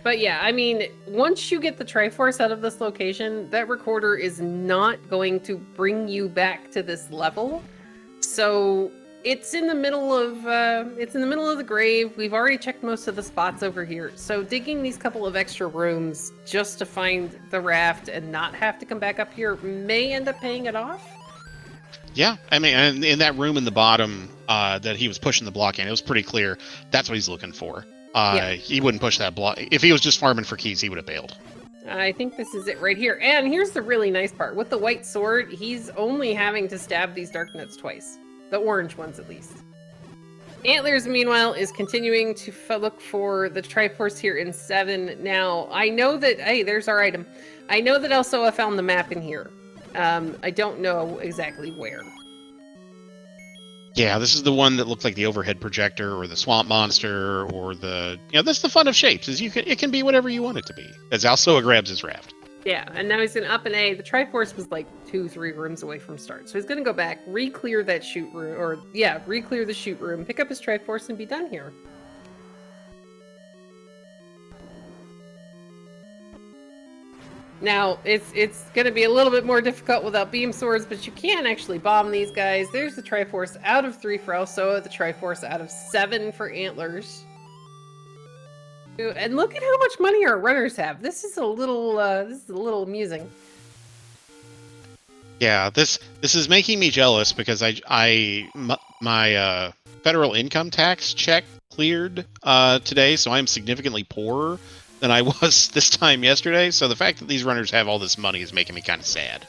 Speaker 2: But yeah, I mean, once you get the Triforce out of this location, that recorder is not going to bring you back to this level. So it's in the middle of the grave. We've already checked most of the spots over here. So digging these couple of extra rooms just to find the raft and not have to come back up here may end up paying it off.
Speaker 1: Yeah, I mean, and in that room in the bottom that he was pushing the block in, it was pretty clear that's what he's looking for. He wouldn't push that block. If he was just farming for keys, he would have bailed.
Speaker 2: I think this is it right here. And here's the really nice part. With the white sword, he's only having to stab these darknets twice. The orange ones, at least. Antlerz, meanwhile, is continuing to look for the Triforce here in 7. Now, I know that... Hey, there's our item. I know that alsoa found the map in here. I don't know exactly where.
Speaker 1: Yeah, this is the one that looked like the overhead projector or the swamp monster or the... You know, that's the fun of shapes, is it can be whatever you want it to be. As alsoa grabs his raft.
Speaker 2: Yeah, and now he's going to up an A. The Triforce was like 2-3 rooms away from start. So he's going to go back, re-clear that shoot room, re-clear the shoot room, pick up his Triforce, and be done here. Now, it's going to be a little bit more difficult without beam swords, but you can actually bomb these guys. There's the Triforce out of 3 for alsoa, the Triforce out of 7 for Antlerz. And look at how much money our runners have. This is a little amusing.
Speaker 1: Yeah, this is making me jealous because my federal income tax check cleared today, so I am significantly poorer than I was this time yesterday. So the fact that these runners have all this money is making me kind of sad.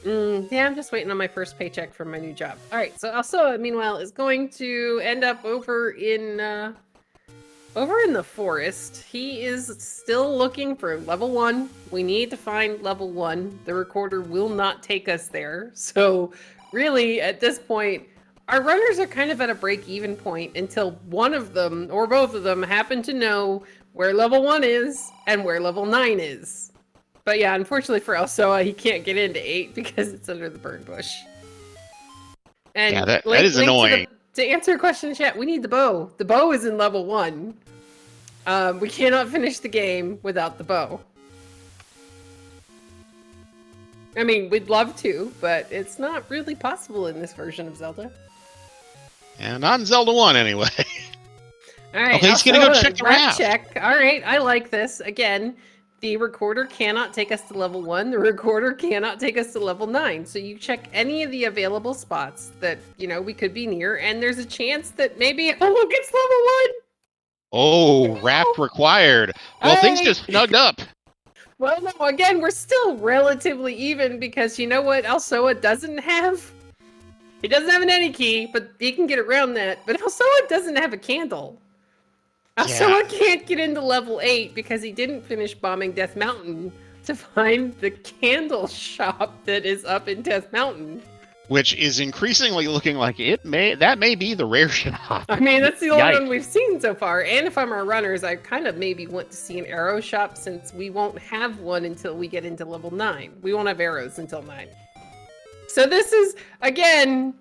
Speaker 2: Yeah, I'm just waiting on my first paycheck from my new job. All right, so alsoa, meanwhile, is going to end up over in the forest. He is still looking for level 1. We need to find level 1. The recorder will not take us there. So really, at this point, our runners are kind of at a break-even point until one of them, or both of them, happen to know where level 1 is and where level 9 is. But yeah, unfortunately for alsoa, he can't get into 8 because it's under the burn bush. And
Speaker 1: yeah, that is annoying.
Speaker 2: To answer your question, chat, we need the bow. The bow is in level 1. We cannot finish the game without the bow. I mean, we'd love to, but it's not really possible in this version of Zelda.
Speaker 1: Yeah, not in Zelda 1 anyway.
Speaker 2: All right,
Speaker 1: okay, he's gonna go check the raft.
Speaker 2: Check. All right, I like this. Again, The recorder cannot take us to level 1. The recorder cannot take us to level 9. So you check any of the available spots that, you know, we could be near, and there's a chance that maybe, oh, look, it's level 1!
Speaker 1: Oh, raft required. Well, things just snugged up.
Speaker 2: Well, no, again, we're still relatively even because you know what alsoa doesn't have? He doesn't have an any key, but he can get around that. But alsoa doesn't have a candle. alsoa can't get into level 8 because he didn't finish bombing Death Mountain to find the candle shop that is up in Death Mountain.
Speaker 1: Which is increasingly looking like that may be the rare shop.
Speaker 2: I mean, that's the only one we've seen so far. And if I'm our runners, I kind of maybe want to see an arrow shop since we won't have one until we get into level 9. We won't have arrows until 9. So this is, again,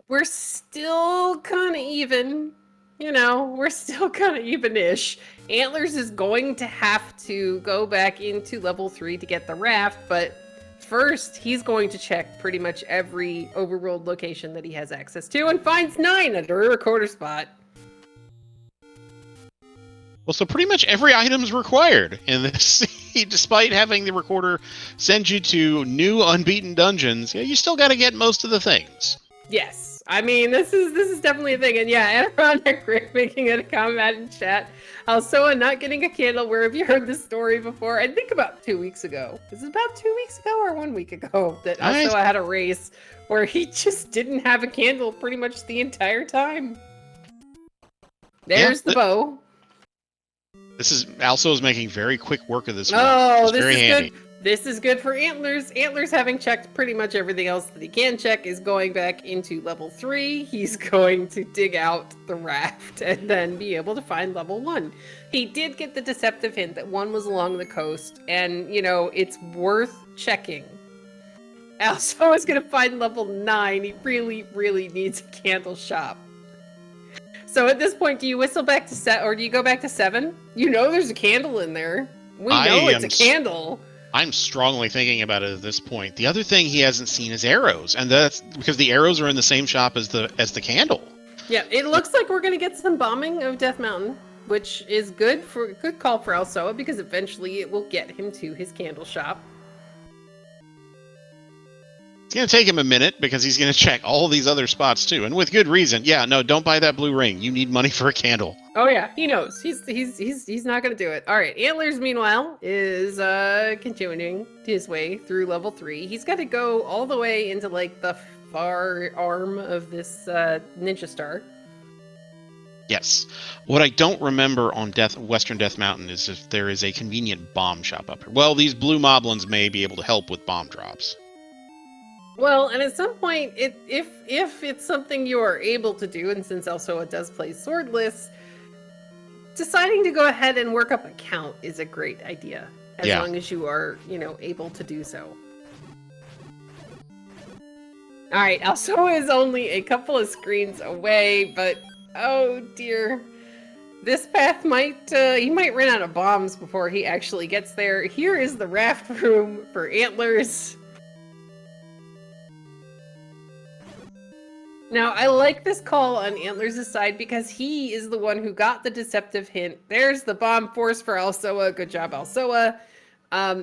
Speaker 2: we're still kind of even. You know, we're still kind of even-ish. Antlerz is going to have to go back into level 3 to get the raft, but first, he's going to check pretty much every overworld location that he has access to and finds 9 under a recorder spot.
Speaker 1: Well, so pretty much every item's required in this. Despite having the recorder send you to new unbeaten dungeons, you still got to get most of the things.
Speaker 2: Yes. I mean, this is definitely a thing. And yeah, Anaron making it a comment in chat. alsoa not getting a candle. Where have you heard this story before? I think about 2 weeks ago. Is it about 2 weeks ago or 1 week ago that alsoa had a race where he just didn't have a candle pretty much the entire time? There's the bow.
Speaker 1: This is alsoa's making very quick work of this one.
Speaker 2: Oh, this
Speaker 1: very
Speaker 2: is
Speaker 1: handy.
Speaker 2: good. This is good for Antlerz. Antlerz, having checked pretty much everything else that he can check, is going back into level 3. He's going to dig out the raft and then be able to find level 1. He did get the deceptive hint that 1 was along the coast, and, you know, it's worth checking. alsoa is going to find level 9. He really, really needs a candle shop. So at this point, do you whistle back to 7, or do you go back to 7? You know there's a candle in there. We know it's a candle.
Speaker 1: I'm strongly thinking about it at this point. The other thing he hasn't seen is arrows, and that's because the arrows are in the same shop as the candle.
Speaker 2: Yeah, it looks like we're gonna get some bombing of Death Mountain, which is good call for alsoa because eventually it will get him to his candle shop.
Speaker 1: It's going to take him a minute because he's going to check all these other spots too, and with good reason. Yeah, no, don't buy that blue ring. You need money for a candle.
Speaker 2: Oh yeah, he knows. He's not going to do it. All right, Antlerz meanwhile is continuing his way through level 3. He's got to go all the way into like the far arm of this ninja star.
Speaker 1: Yes. What I don't remember on Western Death Mountain is if there is a convenient bomb shop up here. Well, these blue moblins may be able to help with bomb drops.
Speaker 2: Well, and at some point, if it's something you are able to do, and since alsoa does play swordless, deciding to go ahead and work up a count is a great idea, as long as you are, you know, able to do so. All right, alsoa is only a couple of screens away, but oh dear, this path he might run out of bombs before he actually gets there. Here is the raft room for Antlerz. Now, I like this call on Antlerz' side because he is the one who got the deceptive hint. There's the bomb force for alsoa. Good job, alsoa.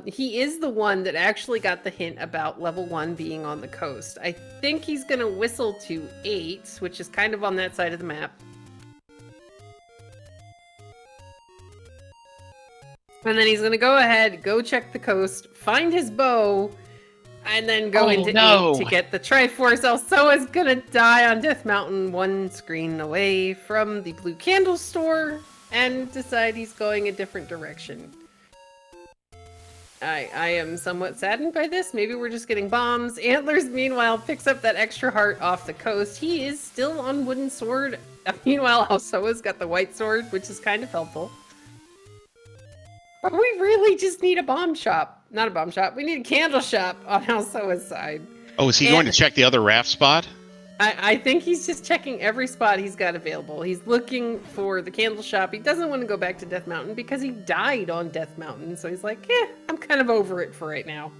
Speaker 2: He is the one that actually got the hint about level 1 being on the coast. I think he's going to whistle to 8, which is kind of on that side of the map. And then he's going to go ahead, go check the coast, find his bow, and then go into 8 to get the Triforce. alsoa is gonna die on Death Mountain, 1 screen away from the blue candle store, and decide he's going a different direction. I am somewhat saddened by this. Maybe we're just getting bombs. Antlerz, meanwhile, picks up that extra heart off the coast. He is still on wooden sword. Meanwhile, alsoa's got the white sword, which is kind of helpful. But we really just need a bomb shop. Not a bomb shop. We need a candle shop on alsoa's side.
Speaker 1: Oh, is he going to check the other raft spot?
Speaker 2: I think he's just checking every spot he's got available. He's looking for the candle shop. He doesn't want to go back to Death Mountain because he died on Death Mountain. So he's like, I'm kind of over it for right now.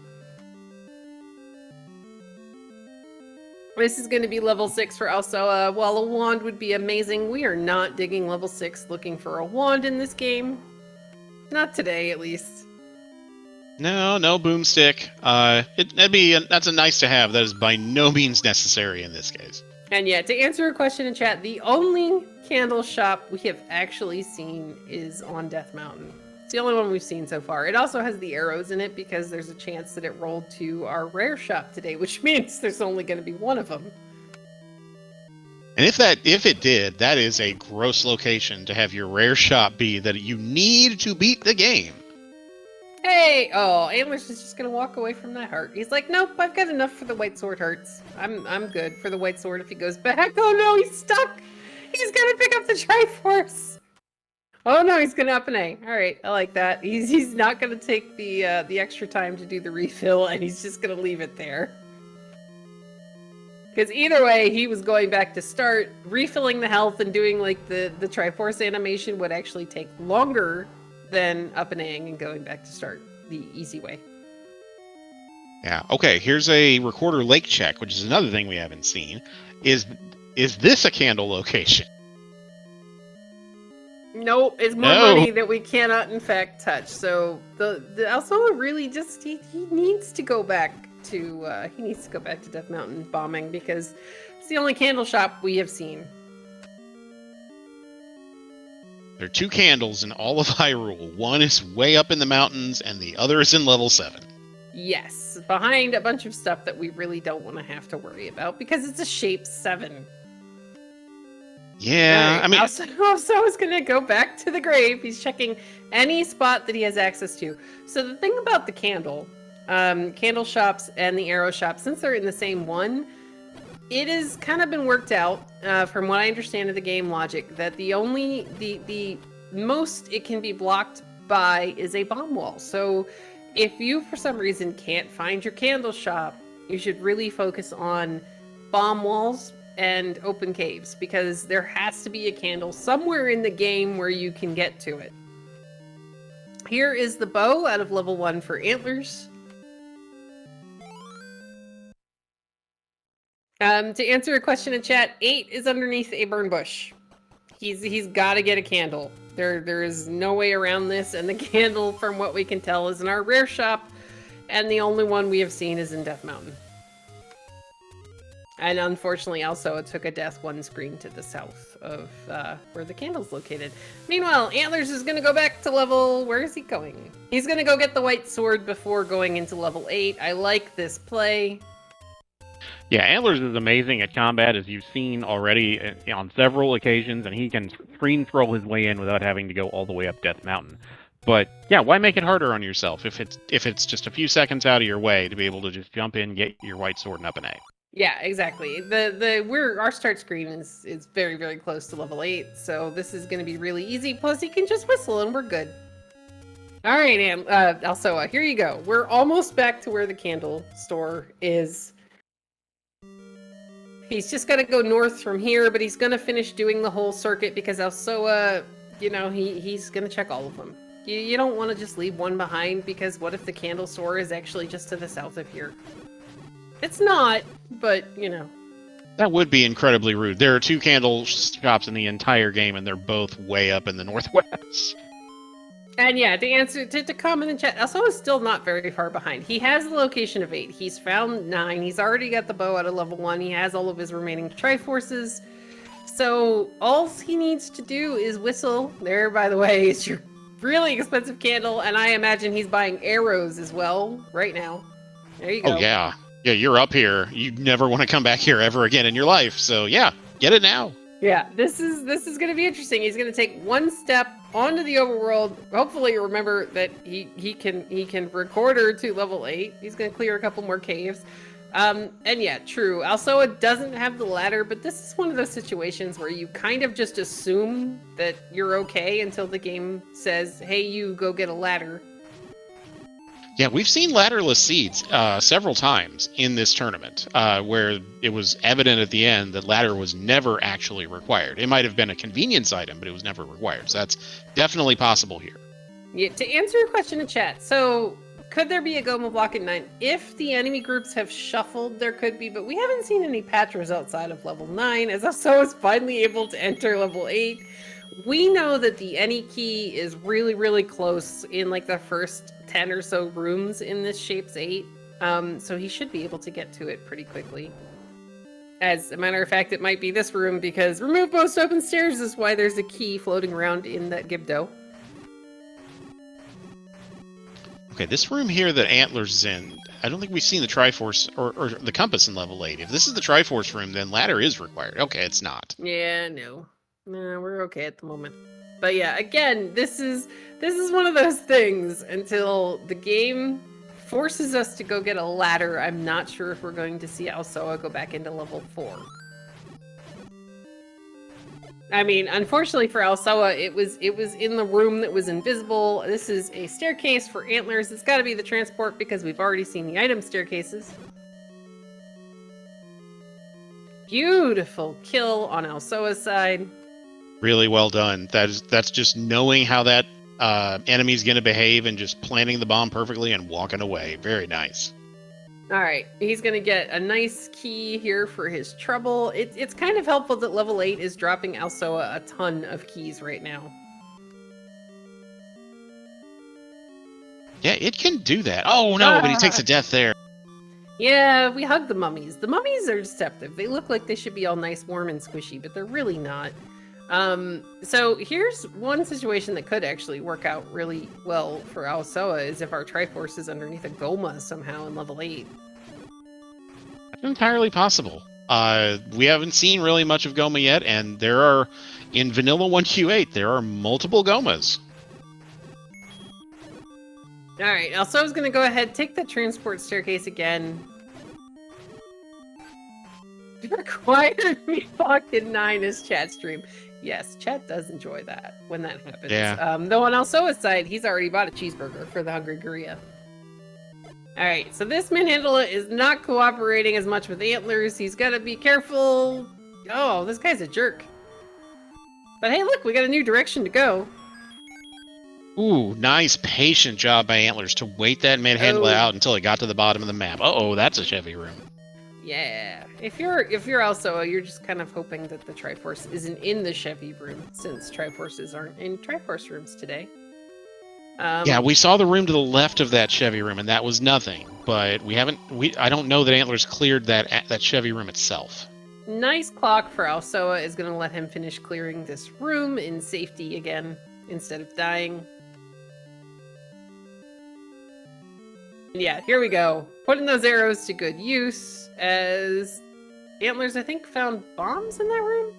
Speaker 2: This is going to be level 6 for alsoa. While a wand would be amazing, we are not digging level 6 looking for a wand in this game. Not today, at least.
Speaker 1: No, no boomstick. That's a nice to have. That is by no means necessary in this case.
Speaker 2: And yeah, to answer a question in chat, the only candle shop we have actually seen is on Death Mountain. It's the only one we've seen so far. It also has the arrows in it because there's a chance that it rolled to our rare shop today, which means there's only going to be one of them.
Speaker 1: And if it did, that is a gross location to have your rare shop be that you need to beat the game.
Speaker 2: Hey, oh, Antlerz is just gonna walk away from that heart. He's like, nope, I've got enough for the white sword hearts. I'm good for the white sword if he goes back. Oh no, he's stuck. He's gonna pick up the Triforce. Oh no, he's gonna up an A. All right, I like that. He's not gonna take the extra time to do the refill, and he's just gonna leave it there. Because either way, he was going back to start. Refilling the health and doing like the Triforce animation would actually take longer than up and A-ing and going back to start the easy way.
Speaker 1: Yeah. Okay. Here's a recorder lake check, which is another thing we haven't seen. Is this a candle location?
Speaker 2: Nope, it's more money that we cannot in fact touch. So the alsoa really just he needs to go back to Death Mountain bombing because it's the only candle shop we have seen.
Speaker 1: There are 2 candles in all of Hyrule. One is way up in the mountains, and the other is in level 7.
Speaker 2: Yes, behind a bunch of stuff that we really don't want to have to worry about because it's a shape 7.
Speaker 1: Yeah,
Speaker 2: right.
Speaker 1: I mean...
Speaker 2: Also is going to go back to the grave. He's checking any spot that he has access to. So the thing about the candle shops and the arrow shop, since they're in the same one, it has kind of been worked out, from what I understand of the game logic, that the most it can be blocked by is a bomb wall. So if you, for some reason, can't find your candle shop, you should really focus on bomb walls and open caves, because there has to be a candle somewhere in the game where you can get to it. Here is the bow out of level 1 for Antlerz. To answer a question in chat, 8 is underneath a burn bush. He's got to get a candle. There is no way around this, and the candle, from what we can tell, is in our rare shop, and the only one we have seen is in Death Mountain. And unfortunately, also, it took a death 1 screen to the south of where the candle's located. Meanwhile, Antlerz is going to go back to level... Where is he going? He's going to go get the white sword before going into level 8. I like this play.
Speaker 1: Yeah, Antlerz is amazing at combat, as you've seen already on several occasions, and he can screen throw his way in without having to go all the way up Death Mountain. But yeah, why make it harder on yourself if it's just a few seconds out of your way to be able to just jump in, get your white sword, and up an A?
Speaker 2: Yeah, exactly. Our start screen is very, very close to level 8, so this is going to be really easy. Plus, he can just whistle and we're good. All right, alsoa, here you go. We're almost back to where the candle store is. He's just got to go north from here, but he's going to finish doing the whole circuit because alsoa, he's going to check all of them. You don't want to just leave one behind, because what if the candle store is actually just to the south of here? It's not, but, That would be incredibly rude. There are 2 candle shops in the entire game, and they're both way up in the northwest. And yeah, to comment in chat, alsoa is still not very far behind. He has the location of 8. He's found 9. He's already got the bow out of level 1. He has all of his remaining Triforces. So all he needs to do is whistle. There, by the way, is your really expensive candle, and I imagine he's buying arrows as well right now. There you go.
Speaker 1: Oh, yeah. Yeah, you're up here. You never want to come back here ever again in your life. So yeah, get it now.
Speaker 2: Yeah, this is going to be interesting. He's going to take one step onto the overworld. Hopefully, remember that he can recorder to level 8. He's going to clear a couple more caves. And yeah, true. alsoa doesn't have the ladder, but this is one of those situations where you kind of just assume that you're okay until the game says, "Hey, you go get a ladder."
Speaker 1: Yeah, we've seen ladderless seeds several times in this tournament, where it was evident at the end that ladder was never actually required. It might have been a convenience item, but it was never required. So that's definitely possible here.
Speaker 2: Yeah, to answer your question in chat, so could there be a Goma block at 9? If the enemy groups have shuffled, there could be, but we haven't seen any Patras outside of level 9, as alsoa is finally able to enter level 8. We know that the any key is really, really close in like the first 10 or so rooms in this Shapes 8. So he should be able to get to it pretty quickly. As a matter of fact, it might be this room because remove most open stairs is why there's a key floating around in that Gibdo.
Speaker 1: Okay, this room here that Antlerz is in, I don't think we've seen the Triforce or the compass in level 8. If this is the Triforce room, then ladder is required. Okay, it's not.
Speaker 2: Yeah, no. No, we're okay at the moment. But yeah, again, this is one of those things until the game forces us to go get a ladder. I'm not sure if we're going to see Alsoa go back into level 4. I mean, unfortunately for Alsoa, it was in the room that was invisible. This is a staircase for Antlerz. It's got to be the transport because we've already seen the item staircases. Beautiful kill on Alsoa's side.
Speaker 1: Really well done. That's just knowing how that enemy's going to behave and just planting the bomb perfectly and walking away. Very nice.
Speaker 2: All right, he's going to get a nice key here for his trouble. It's kind of helpful that level 8 is dropping Alsoa a ton of keys right now.
Speaker 1: Yeah, it can do that. Oh, no, but he takes a death there.
Speaker 2: Yeah, we hug the mummies. The mummies are deceptive. They look like they should be all nice, warm, and squishy, but they're really not. So here's one situation that could actually work out really well for Alsoa is if our Triforce is underneath a Goma somehow in level 8.
Speaker 1: That's entirely possible. We haven't seen really much of Goma yet, and there are, in Vanilla 1Q8, there are multiple Gomas.
Speaker 2: Alright, Alsoa's gonna go ahead, take the transport staircase again. Required me fucking 9 is chat stream. Yes, chat does enjoy that when that happens.
Speaker 1: Yeah.
Speaker 2: Though on Alsoa's side, he's already bought a cheeseburger for the Hungry Gorilla. Alright, so this Manhandla is not cooperating as much with Antlerz. He's gotta be careful. Oh, this guy's a jerk. But hey, look, we got a new direction to go.
Speaker 1: Ooh, nice patient job by Antlerz to wait that Manhandla out until it got to the bottom of the map. Uh-oh, that's a Chevy room.
Speaker 2: Yeah, if you're Alsoa, you're just kind of hoping that the Triforce isn't in the Chevy room, since Triforces aren't in Triforce rooms today.
Speaker 1: Yeah, we saw the room to the left of that Chevy room, and that was nothing. But I don't know that Antlerz cleared that Chevy room itself.
Speaker 2: Nice clock for Alsoa is going to let him finish clearing this room in safety again, instead of dying. Yeah, here we go. Putting those arrows to good use as Antlerz, I think, found bombs in that room?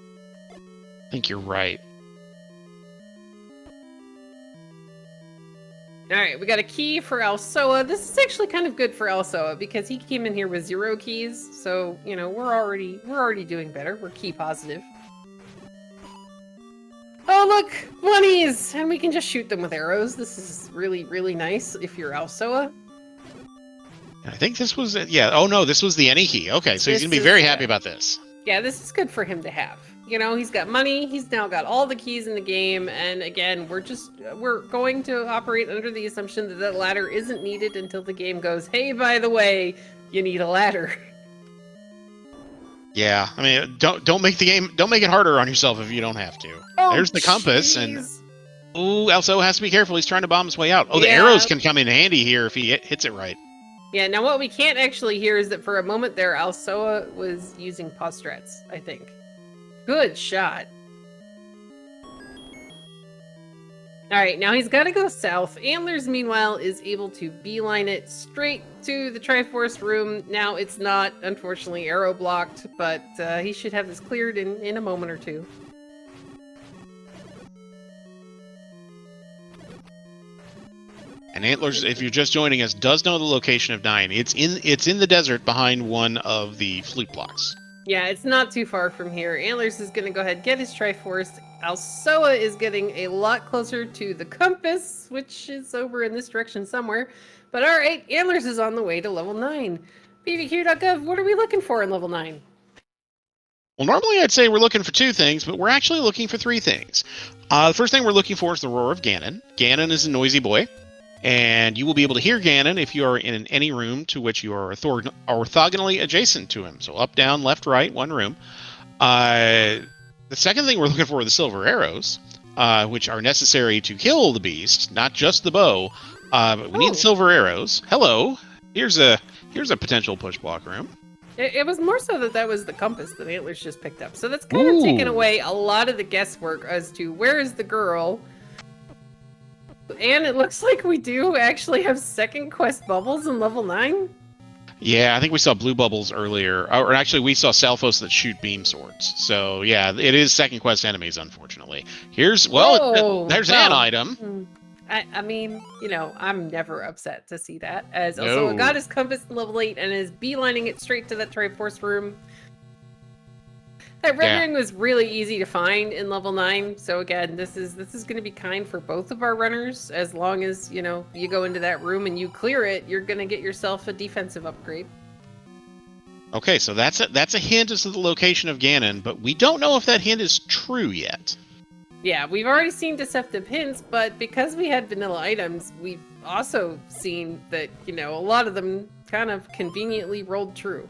Speaker 1: I think you're right.
Speaker 2: Alright, we got a key for Alsoa. This is actually kind of good for Alsoa because he came in here with 0 keys. So, you know, we're already doing better. We're key positive. Oh, look! Bunnies! And we can just shoot them with arrows. This is really, really nice if you're Alsoa.
Speaker 1: I think this was it. Yeah. Oh no, this was the any key. Okay, so he's gonna be very happy about this.
Speaker 2: Yeah, this is good for him to have. You know, he's got money. He's now got all the keys in the game, and again, we're going to operate under the assumption that that ladder isn't needed until the game goes, hey, by the way, you need a ladder.
Speaker 1: Yeah, I mean, don't make it harder on yourself if you don't have to.
Speaker 2: Oh,
Speaker 1: there's the compass, and ooh, Alsoa has to be careful. He's trying to bomb his way out. Oh, the
Speaker 2: yeah.
Speaker 1: arrows can come in handy here if he hits it right.
Speaker 2: Yeah, now what we can't actually hear is that for a moment there, Alsoa was using postrats, I think. Good shot. Alright, now he's got to go south. Antlerz, meanwhile, is able to beeline it straight to the Triforce room. Now, it's not, unfortunately, arrow blocked, but he should have this cleared in a moment or two.
Speaker 1: And Antlerz, if you're just joining us, does know the location of 9. It's in the desert behind one of the flute blocks.
Speaker 2: Yeah, it's not too far from here. Antlerz is going to go ahead and get his Triforce. Alsoa is getting a lot closer to the compass, which is over in this direction somewhere. But alright, Antlerz is on the way to level 9. BBQ.gov, what are we looking for in level 9?
Speaker 1: Well, normally I'd say we're looking for 2 things, but we're actually looking for 3 things. The first thing we're looking for is the roar of Ganon. Ganon is a noisy boy. And you will be able to hear Ganon if you are in any room to which you are orthogonally adjacent to him. So up, down, left, right, one room. The second thing we're looking for are the silver arrows. which are necessary to kill the beast, not just the bow. But we need
Speaker 2: Oh.
Speaker 1: silver arrows. Hello. Here's a potential push block room.
Speaker 2: It was more so that was the compass that Antlerz just picked up. So that's kind of taken
Speaker 1: Ooh.
Speaker 2: away a lot of the guesswork as to where is the girl. And it looks like we do actually have second quest bubbles in level 9.
Speaker 1: Yeah, I think we saw blue bubbles earlier. Or actually, we saw Salfos that shoot beam swords. So, yeah, it is second quest enemies, unfortunately. Here's, well,
Speaker 2: Whoa,
Speaker 1: there's
Speaker 2: well,
Speaker 1: an item.
Speaker 2: I mean, you know, I'm never upset to see that. As
Speaker 1: No.
Speaker 2: also got his compass in level 8 and is beelining it straight to that Triforce room. That red ring was really easy to find in level 9. So again, this is going to be kind for both of our runners. As long as, you know, you go into that room and you clear it, you're going to get yourself a defensive upgrade.
Speaker 1: Okay, so that's a hint as to the location of Ganon, but we don't know if that hint is true yet.
Speaker 2: Yeah, we've already seen deceptive hints, but because we had vanilla items, we've also seen that, you know, a lot of them kind of conveniently rolled true.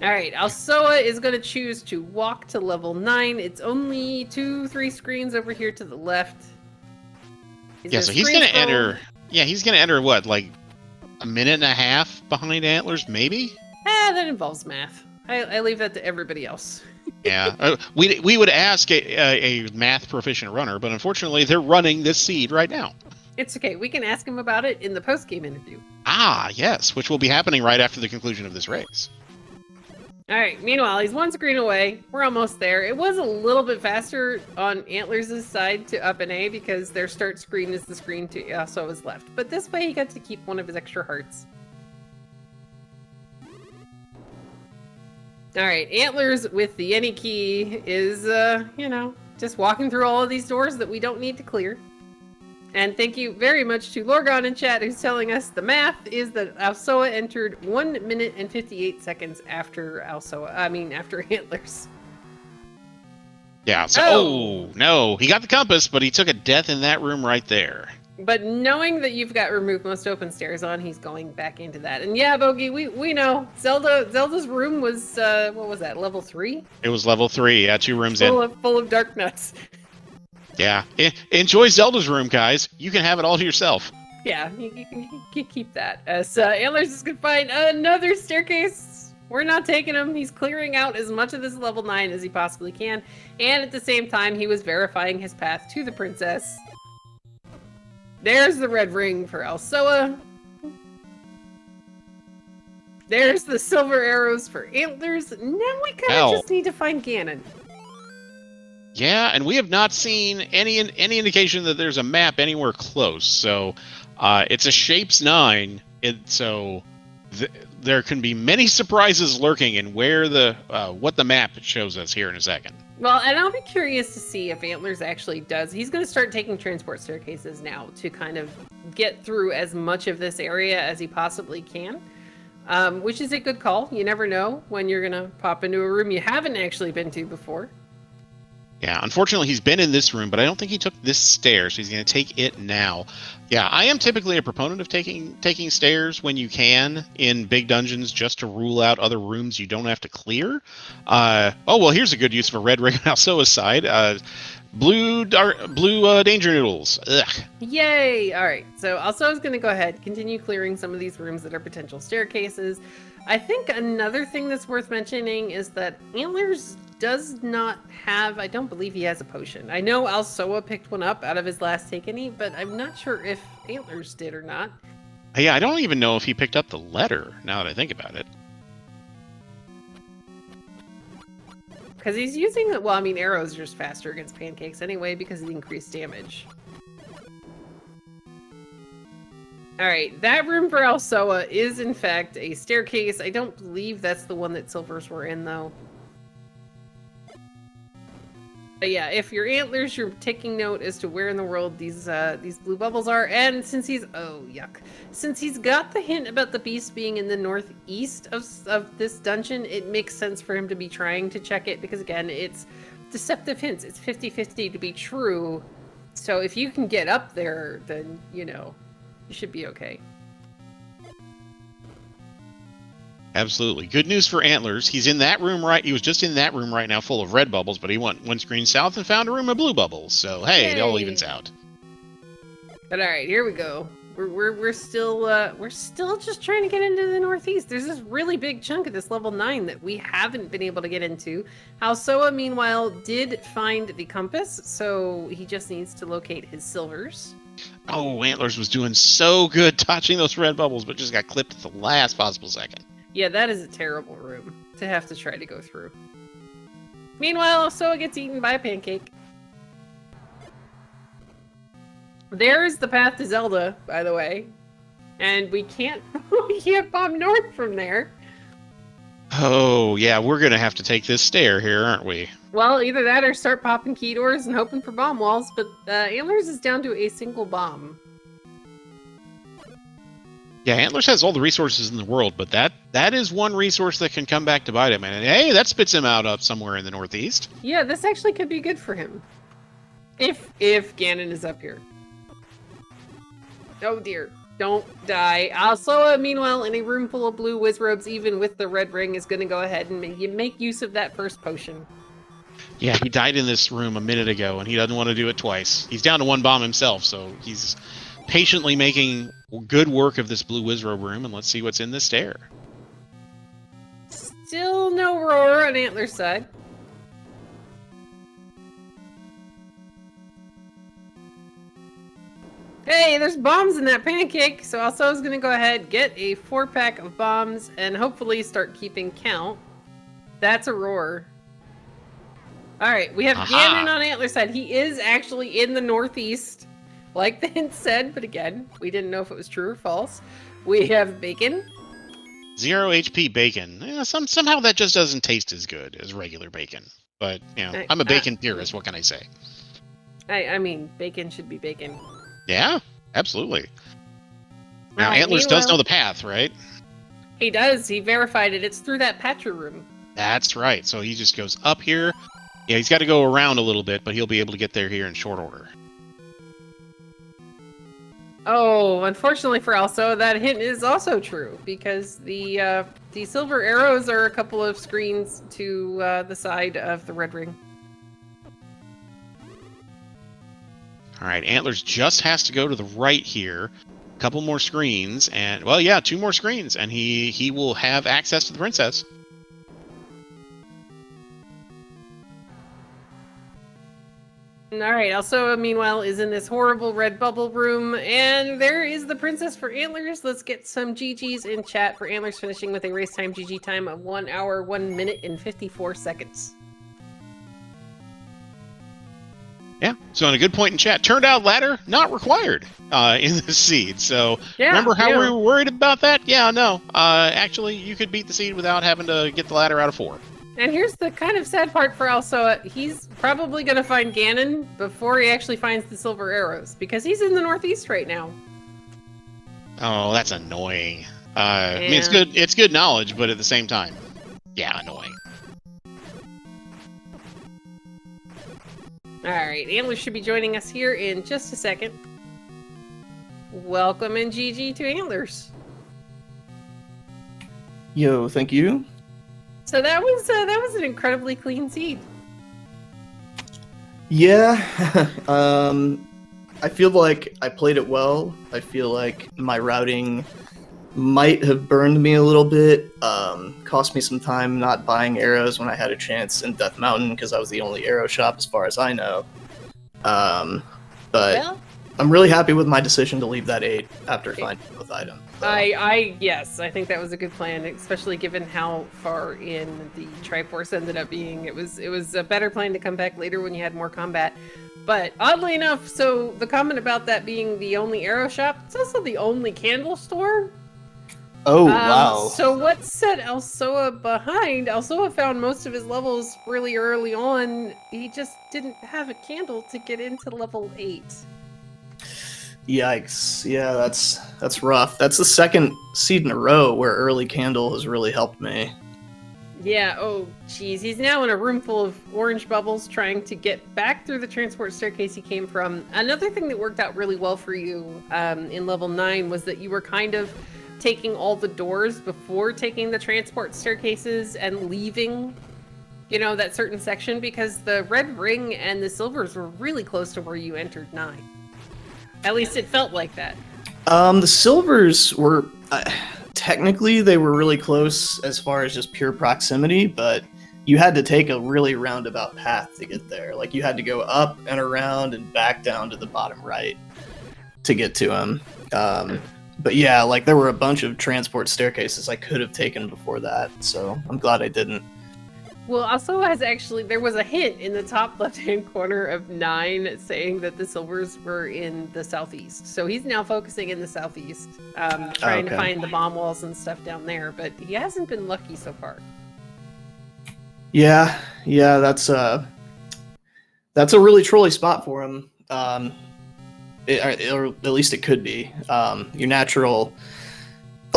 Speaker 2: Alright, alsoa is going to choose to walk to level 9. It's only 2-3 screens over here to the left.
Speaker 1: Yeah, so he's going to enter... Yeah, he's going to enter, what, like a minute and a half behind Antlerz, maybe?
Speaker 2: That involves math. I leave that to everybody else.
Speaker 1: Yeah, we would ask a math proficient runner, but unfortunately they're running this seed right now.
Speaker 2: It's okay. We can ask him about it in the post-game interview.
Speaker 1: Ah, yes, which will be happening right after the conclusion of this race.
Speaker 2: All right, meanwhile, he's one screen away. We're almost there. It was a little bit faster on Antlerz' side to up an A because their start screen is the screen to alsoa's left. But this way he got to keep one of his extra hearts. All right, Antlerz with the any key is, you know, just walking through all of these doors that we don't need to clear. And thank you very much to Lorgon in chat who's telling us the math is that alsoa entered 1 minute and 58 seconds after after Antlerz.
Speaker 1: Yeah, so, oh, no, he got the compass, but he took a death in that room right there.
Speaker 2: But knowing that you've got remove most open stairs on, he's going back into that. And yeah, Bogey, we know. Zelda's room was, what was that, level 3?
Speaker 1: It was level 3, yeah, 2 rooms in.
Speaker 2: Full of dark nuts.
Speaker 1: Yeah, enjoy Zelda's room, guys. You can have it all to yourself.
Speaker 2: Yeah, you keep that. As Antlerz is going to find another staircase. We're not taking him. He's clearing out as much of this level 9 as he possibly can. And at the same time, he was verifying his path to the princess. There's the red ring for alsoa. There's the silver arrows for Antlerz. Now we kind of just need to find Ganon.
Speaker 1: Yeah, and we have not seen any indication that there's a map anywhere close. So it's a Shapes 9, so there can be many surprises lurking in where what the map shows us here in a second.
Speaker 2: Well, and I'll be curious to see if Antlerz actually does. He's going to start taking transport staircases now to kind of get through as much of this area as he possibly can, which is a good call. You never know when you're going to pop into a room you haven't actually been to before.
Speaker 1: Yeah, unfortunately, he's been in this room, but I don't think he took this stair, so he's going to take it now. Yeah, I am typically a proponent of taking stairs when you can in big dungeons just to rule out other rooms you don't have to clear. Oh, well, here's a good use of a red ring on alsoa's side. Blue danger noodles. Ugh.
Speaker 2: Yay! All right, so alsoa's going to go ahead, continue clearing some of these rooms that are potential staircases. I think another thing that's worth mentioning is that Antlerz does not have, I don't believe he has a potion. I know alsoa picked one up out of his last take-any, but I'm not sure if Antlerz did or not.
Speaker 1: Yeah, I don't even know if he picked up the letter, now that I think about it.
Speaker 2: Because he's using, well, I mean, arrows are just faster against pancakes anyway because of the increased damage. Alright, that room for alsoa is in fact a staircase. I don't believe that's the one that silvers were in, though. But yeah, if you're Antlerz, you're taking note as to where in the world these blue bubbles are. And since he's, oh yuck, since he's got the hint about the beast being in the northeast of this dungeon, it makes sense for him to be trying to check it because again, it's deceptive hints. It's 50-50 to be true. So if you can get up there, then you know you should be okay.
Speaker 1: Absolutely. Good news for Antlerz. He's in that room He was just in that room right now full of red bubbles, but he went one screen south and found a room of blue bubbles. So, hey, it all
Speaker 2: Yay.
Speaker 1: evens out.
Speaker 2: But all right, here we go. We're still just trying to get into the northeast. There's this really big chunk of this level 9 that we haven't been able to get into. Alsoa, meanwhile, did find the compass, so he just needs to locate his silvers.
Speaker 1: Oh, Antlerz was doing so good touching those red bubbles, but just got clipped at the last possible second.
Speaker 2: Yeah, that is a terrible room to have to try to go through. Meanwhile, Alsoa gets eaten by a pancake. There's the path to Zelda, by the way. And we can't bomb north from there.
Speaker 1: Oh, yeah, we're going to have to take this stair here, aren't we?
Speaker 2: Well, either that or start popping key doors and hoping for bomb walls, but Antlerz is down to a single bomb.
Speaker 1: Yeah, Antlerz has all the resources in the world, but that is one resource that can come back to bite him. And hey, that spits him out up somewhere in the northeast.
Speaker 2: Yeah, this actually could be good for him. If Ganon is up here. Oh dear, don't die. Alsoa, meanwhile, in a room full of blue wizrobes, even with the red ring, is going to go ahead and make use of that first potion.
Speaker 1: Yeah, he died in this room a minute ago, and he doesn't want to do it twice. He's down to one bomb himself, so he's patiently making good work of this blue wizrobe room, and let's see what's in this stair.
Speaker 2: Still no roar on Antler's side. Hey, there's bombs in that pancake, so Alsoa's gonna go ahead, get a 4-pack of bombs, and hopefully start keeping count. That's a roar. Alright, we have Ganon on Antler's side. He is actually in the northeast, like the hint said, but again, we didn't know if it was true or false. We have bacon.
Speaker 1: 0 HP bacon. Yeah, somehow that just doesn't taste as good as regular bacon. But, you know, I'm a bacon purist, what can I say?
Speaker 2: I mean, bacon should be bacon.
Speaker 1: Yeah, absolutely. Now, Antlerz does know the path, right?
Speaker 2: He does. He verified it. It's through that Patra room.
Speaker 1: That's right. So he just goes up here. Yeah, he's got to go around a little bit, but he'll be able to get there here in short order.
Speaker 2: Oh, unfortunately for Alsoa, that hint is also true, because the silver arrows are a couple of screens to the side of the red ring.
Speaker 1: All right, Antlerz just has to go to the right here. A couple more screens, and, well, yeah, 2 more screens, and he will have access to the princess.
Speaker 2: All right, Alsoa, meanwhile, is in this horrible red bubble room, and there is the princess for Antlerz. Let's get some GGs in chat for Antlerz, finishing with a race time GG time of 1 hour, 1 minute, and 54 seconds.
Speaker 1: Yeah, so on a good point in chat, turned out ladder not required in this seed. So remember how we were worried about that? Yeah, no. Actually, you could beat the seed without having to get the ladder out of 4.
Speaker 2: And here's the kind of sad part for Alsoa. He's probably going to find Ganon before he actually finds the silver arrows, because he's in the northeast right now.
Speaker 1: Oh, that's annoying. I mean, it's good knowledge, but at the same time, yeah, annoying.
Speaker 2: Alright, Antlerz should be joining us here in just a second. Welcome and GG to Antlerz.
Speaker 3: Yo, thank you.
Speaker 2: So that was an incredibly clean seed.
Speaker 3: Yeah, I feel like I played it well. I feel like my routing might have burned me a little bit. Cost me some time not buying arrows when I had a chance in Death Mountain because I was the only arrow shop as far as I know. But well, I'm really happy with my decision to leave that 8 after finding both items. So.
Speaker 2: Yes, I think that was a good plan, especially given how far in the Triforce ended up being. It was a better plan to come back later when you had more combat. But oddly enough, so the comment about that being the only arrow shop, it's also the only candle store.
Speaker 3: Oh, wow.
Speaker 2: So what set Alsoa behind? Alsoa found most of his levels really early on. He just didn't have a candle to get into level 8.
Speaker 3: Yikes. Yeah, that's rough. That's the second seed in a row where early candle has really helped me.
Speaker 2: Yeah, oh geez. He's now in a room full of orange bubbles trying to get back through the transport staircase he came from. Another thing that worked out really well for you in level 9 was that you were kind of taking all the doors before taking the transport staircases and leaving, that certain section, because the red ring and the silvers were really close to where you entered 9. At least it felt like that.
Speaker 3: The silvers were technically they were really close as far as just pure proximity, but you had to take a really roundabout path to get there. Like you had to go up and around and back down to the bottom right to get to them. But yeah, like there were a bunch of transport staircases I could have taken before that, so I'm glad I didn't.
Speaker 2: Well, also there was a hint in the top left-hand corner of 9 saying that the silvers were in the southeast. So he's now focusing in the southeast, trying to find the bomb walls and stuff down there, but he hasn't been lucky so far.
Speaker 3: Yeah, that's a really trolly spot for him. Or at least it could be. A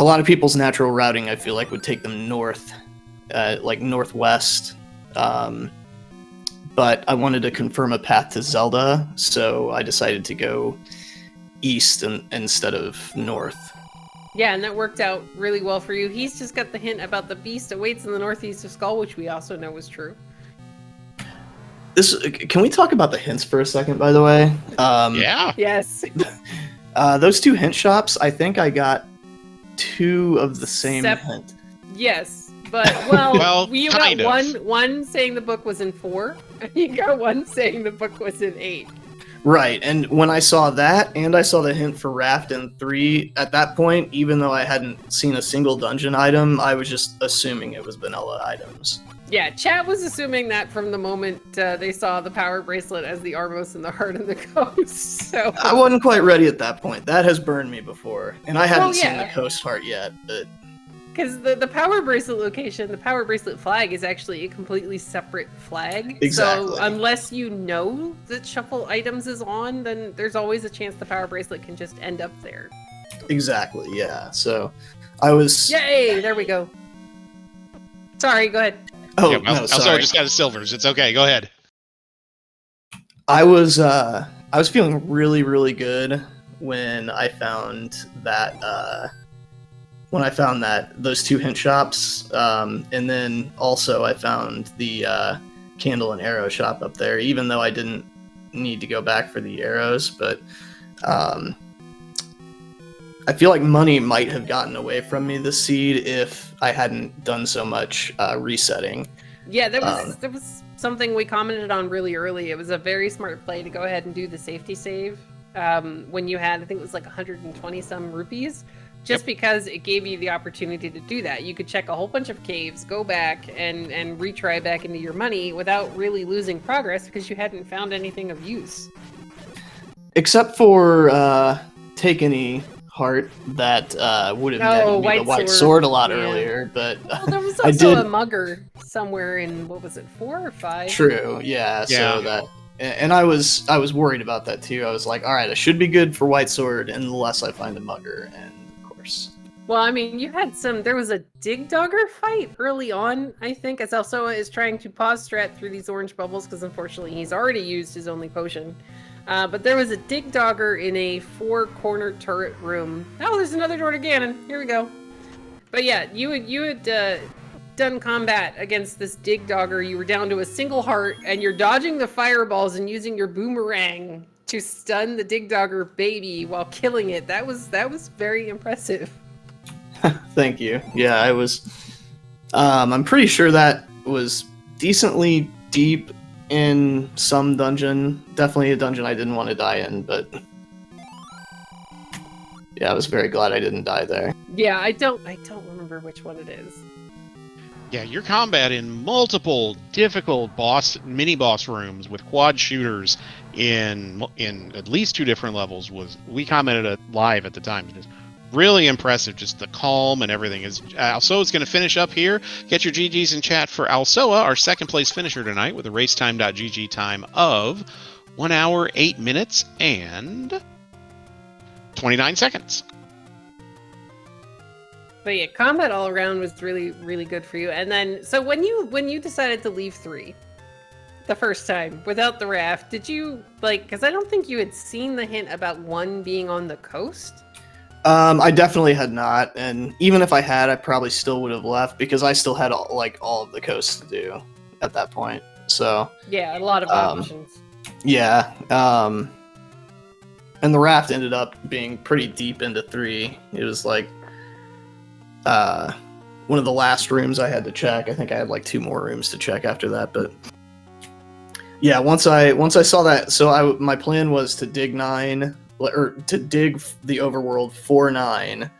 Speaker 3: lot of people's natural routing, I feel like, would take them north. Like northwest, but I wanted to confirm a path to Zelda, so I decided to go east instead of north.
Speaker 2: Yeah, and that worked out really well for you. He's just got the hint about the beast awaits in the northeast of Skull, which we also know was true.
Speaker 3: Can we talk about the hints for a second, by the way?
Speaker 1: Yeah.
Speaker 2: Yes.
Speaker 3: Those 2 hint shops, I think I got 2 of the same hint.
Speaker 2: Yes. But, well, you got
Speaker 1: of.
Speaker 2: one saying the book was in 4, and you got one saying the book was in 8.
Speaker 3: Right, and when I saw that, and I saw the hint for Raft in 3, at that point, even though I hadn't seen a single dungeon item, I was just assuming it was vanilla items.
Speaker 2: Yeah, chat was assuming that from the moment they saw the power bracelet as the Armos and the Heart and the Coast, so...
Speaker 3: I wasn't quite ready at that point. That has burned me before, and I hadn't seen the Coast Heart yet, but...
Speaker 2: Because the power bracelet location, the power bracelet flag is actually a completely separate flag.
Speaker 3: Exactly.
Speaker 2: So unless you know that shuffle items is on, then there's always a chance the power bracelet can just end up there.
Speaker 3: Exactly, yeah. So I was...
Speaker 2: Yay! There we go. Sorry, go ahead.
Speaker 3: Oh,
Speaker 1: yeah,
Speaker 3: no,
Speaker 1: sorry.
Speaker 3: sorry.
Speaker 1: I just got his silvers. It's okay. Go ahead.
Speaker 3: I was feeling really, really good when I found that... those 2 hint shops, and then also I found the candle and arrow shop up there, even though I didn't need to go back for the arrows, but I feel like money might have gotten away from me this seed if I hadn't done so much resetting.
Speaker 2: Yeah, there was something we commented on really early. It was a very smart play to go ahead and do the safety save when you had, I think it was like 120 some rupees. Just because it gave you the opportunity to do that. You could check a whole bunch of caves, go back, and retry back into your money without really losing progress because you hadn't found anything of use.
Speaker 3: Except for Take Any Heart that would have netted me the white sword a lot earlier, but
Speaker 2: well, there was also a mugger somewhere in, what was it, 4 or 5?
Speaker 3: True, yeah. So that... And I was worried about that too. I was like, all right, I should be good for white sword unless I find a mugger, and
Speaker 2: well, I mean, you had there was a dig dogger fight early on, I think, as Alsoa is trying to pause strat through these orange bubbles, because unfortunately he's already used his only potion. But there was a dig dogger in a 4-corner turret room. Oh, there's another door to Ganon. Here we go. But yeah, you had done combat against this dig dogger. You were down to a single heart, and you're dodging the fireballs and using your boomerang to stun the dig dogger baby while killing it. That was very impressive.
Speaker 3: Thank you. Yeah, I was... I'm pretty sure that was decently deep in some dungeon. Definitely a dungeon I didn't want to die in, but... Yeah, I was very glad I didn't die there.
Speaker 2: Yeah, I don't remember which one it is.
Speaker 1: Yeah, your combat in multiple difficult mini-boss rooms with quad shooters in at least 2 different levels we commented it live at the time. It is really impressive, just the calm and everything. Alsoa's going to finish up here. Get your GGs in chat for Alsoa, our 2nd place finisher tonight, with a racetime.gg time of 1 hour, 8 minutes, and 29 seconds.
Speaker 2: But yeah, combat all around was really, really good for you. And then, so when you decided to leave 3 the first time without the raft, did you, like, because I don't think you had seen the hint about 1 being on the coast?
Speaker 3: I definitely had not, and even if I had, I probably still would have left because I still had all of the coast to do at that point. So
Speaker 2: Yeah, a lot of options.
Speaker 3: yeah, and the raft ended up being pretty deep into 3. It was like one of the last rooms I had to check. I think I had like 2 more rooms to check after that, but yeah, once I saw that, so my plan was to dig 9 or to dig the overworld for 9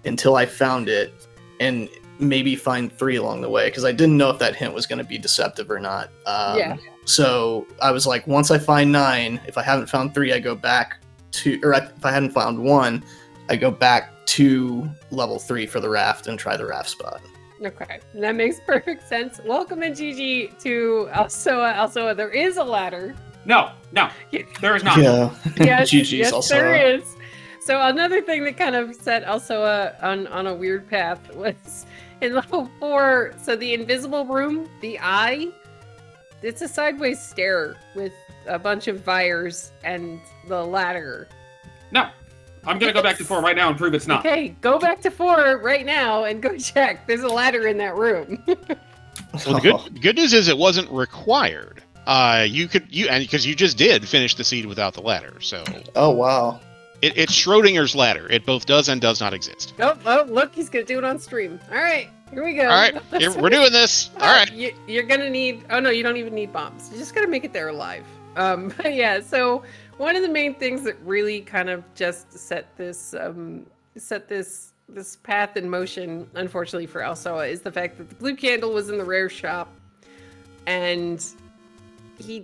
Speaker 3: until I found it, and maybe find 3 along the way because I didn't know if that hint was going to be deceptive or not.
Speaker 2: Yeah.
Speaker 3: So I was like, once I find 9, if I haven't found 3, I go back to, or if I hadn't found 1, I go back to level 3 for the raft and try the raft spot.
Speaker 2: Okay, that makes perfect sense. Welcome in, Gigi, to alsoa. alsoa, there is a ladder.
Speaker 4: No, there is not.
Speaker 3: Yeah.
Speaker 2: Yes,
Speaker 3: GG's
Speaker 2: yes,
Speaker 3: alsoa.
Speaker 2: there is. So another thing that kind of set alsoa on a weird path was in level 4. So the invisible room, the eye, it's a sideways stair with a bunch of vires and the ladder.
Speaker 4: No, I'm gonna go back to 4 right now and prove it's not.
Speaker 2: Okay, go back to 4 right now and go check. There's a ladder in that room.
Speaker 1: Well, the good news is it wasn't required. And because you just did finish the seed without the ladder, so
Speaker 3: Oh wow.
Speaker 1: it's Schrodinger's ladder. It both does and does not exist.
Speaker 2: Oh, look, he's gonna do it on stream. All right, here we go.
Speaker 1: All right, we're doing this. All right.
Speaker 2: You're gonna need. Oh no, you don't even need bombs. You just gotta make it there alive. But yeah. So one of the main things that really kind of just set this path in motion, unfortunately for alsoa, is the fact that the blue candle was in the rare shop, and he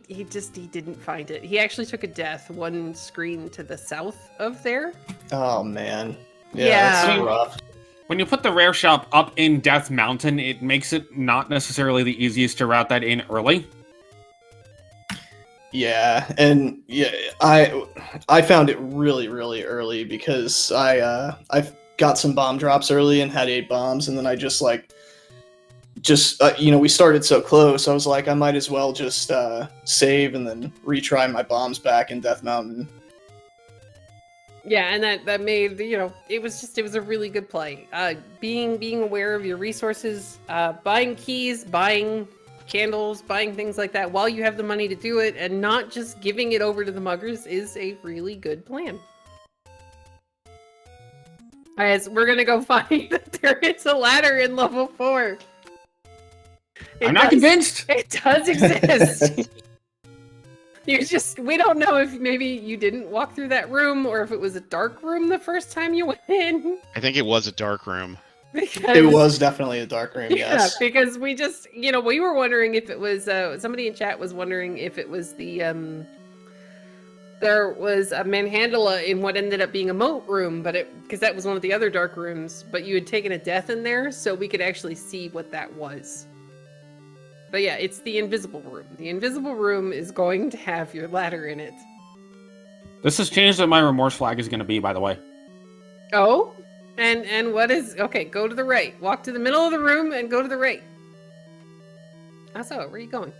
Speaker 2: didn't find it. He actually took a death 1 screen to the south of there.
Speaker 3: Oh man.
Speaker 2: Yeah.
Speaker 3: That's so rough.
Speaker 4: When you put the rare shop up in Death Mountain, it makes it not necessarily the easiest to route that in early.
Speaker 3: Yeah, and yeah, I found it really early because I got some bomb drops early and had 8 bombs, and then I just we started so close. I was like, I might as well just save and then retry my bombs back in Death Mountain.
Speaker 2: Yeah, and that made, it was a really good play. Being aware of your resources, buying keys, buying candles, buying things like that while you have the money to do it, and not just giving it over to the muggers is a really good plan. Alright, so we're gonna go find that there is a ladder in level 4.
Speaker 4: I'm not convinced.
Speaker 2: It does exist. We don't know if maybe you didn't walk through that room or if it was a dark room the first time you went in.
Speaker 1: I think it was a dark room.
Speaker 3: It was definitely a dark room, yes.
Speaker 2: Yeah, because we just, we were wondering if it was, somebody in chat was wondering if it was the, there was a manhandla in what ended up being a moat room, because that was one of the other dark rooms, but you had taken a death in there, so we could actually see what that was. But yeah, it's the invisible room. The invisible room is going to have your ladder in it.
Speaker 4: This has changed what my remorse flag is going to be, by the way.
Speaker 2: Oh? And what is... Okay, go to the right. Walk to the middle of the room and go to the right. So, where are you going?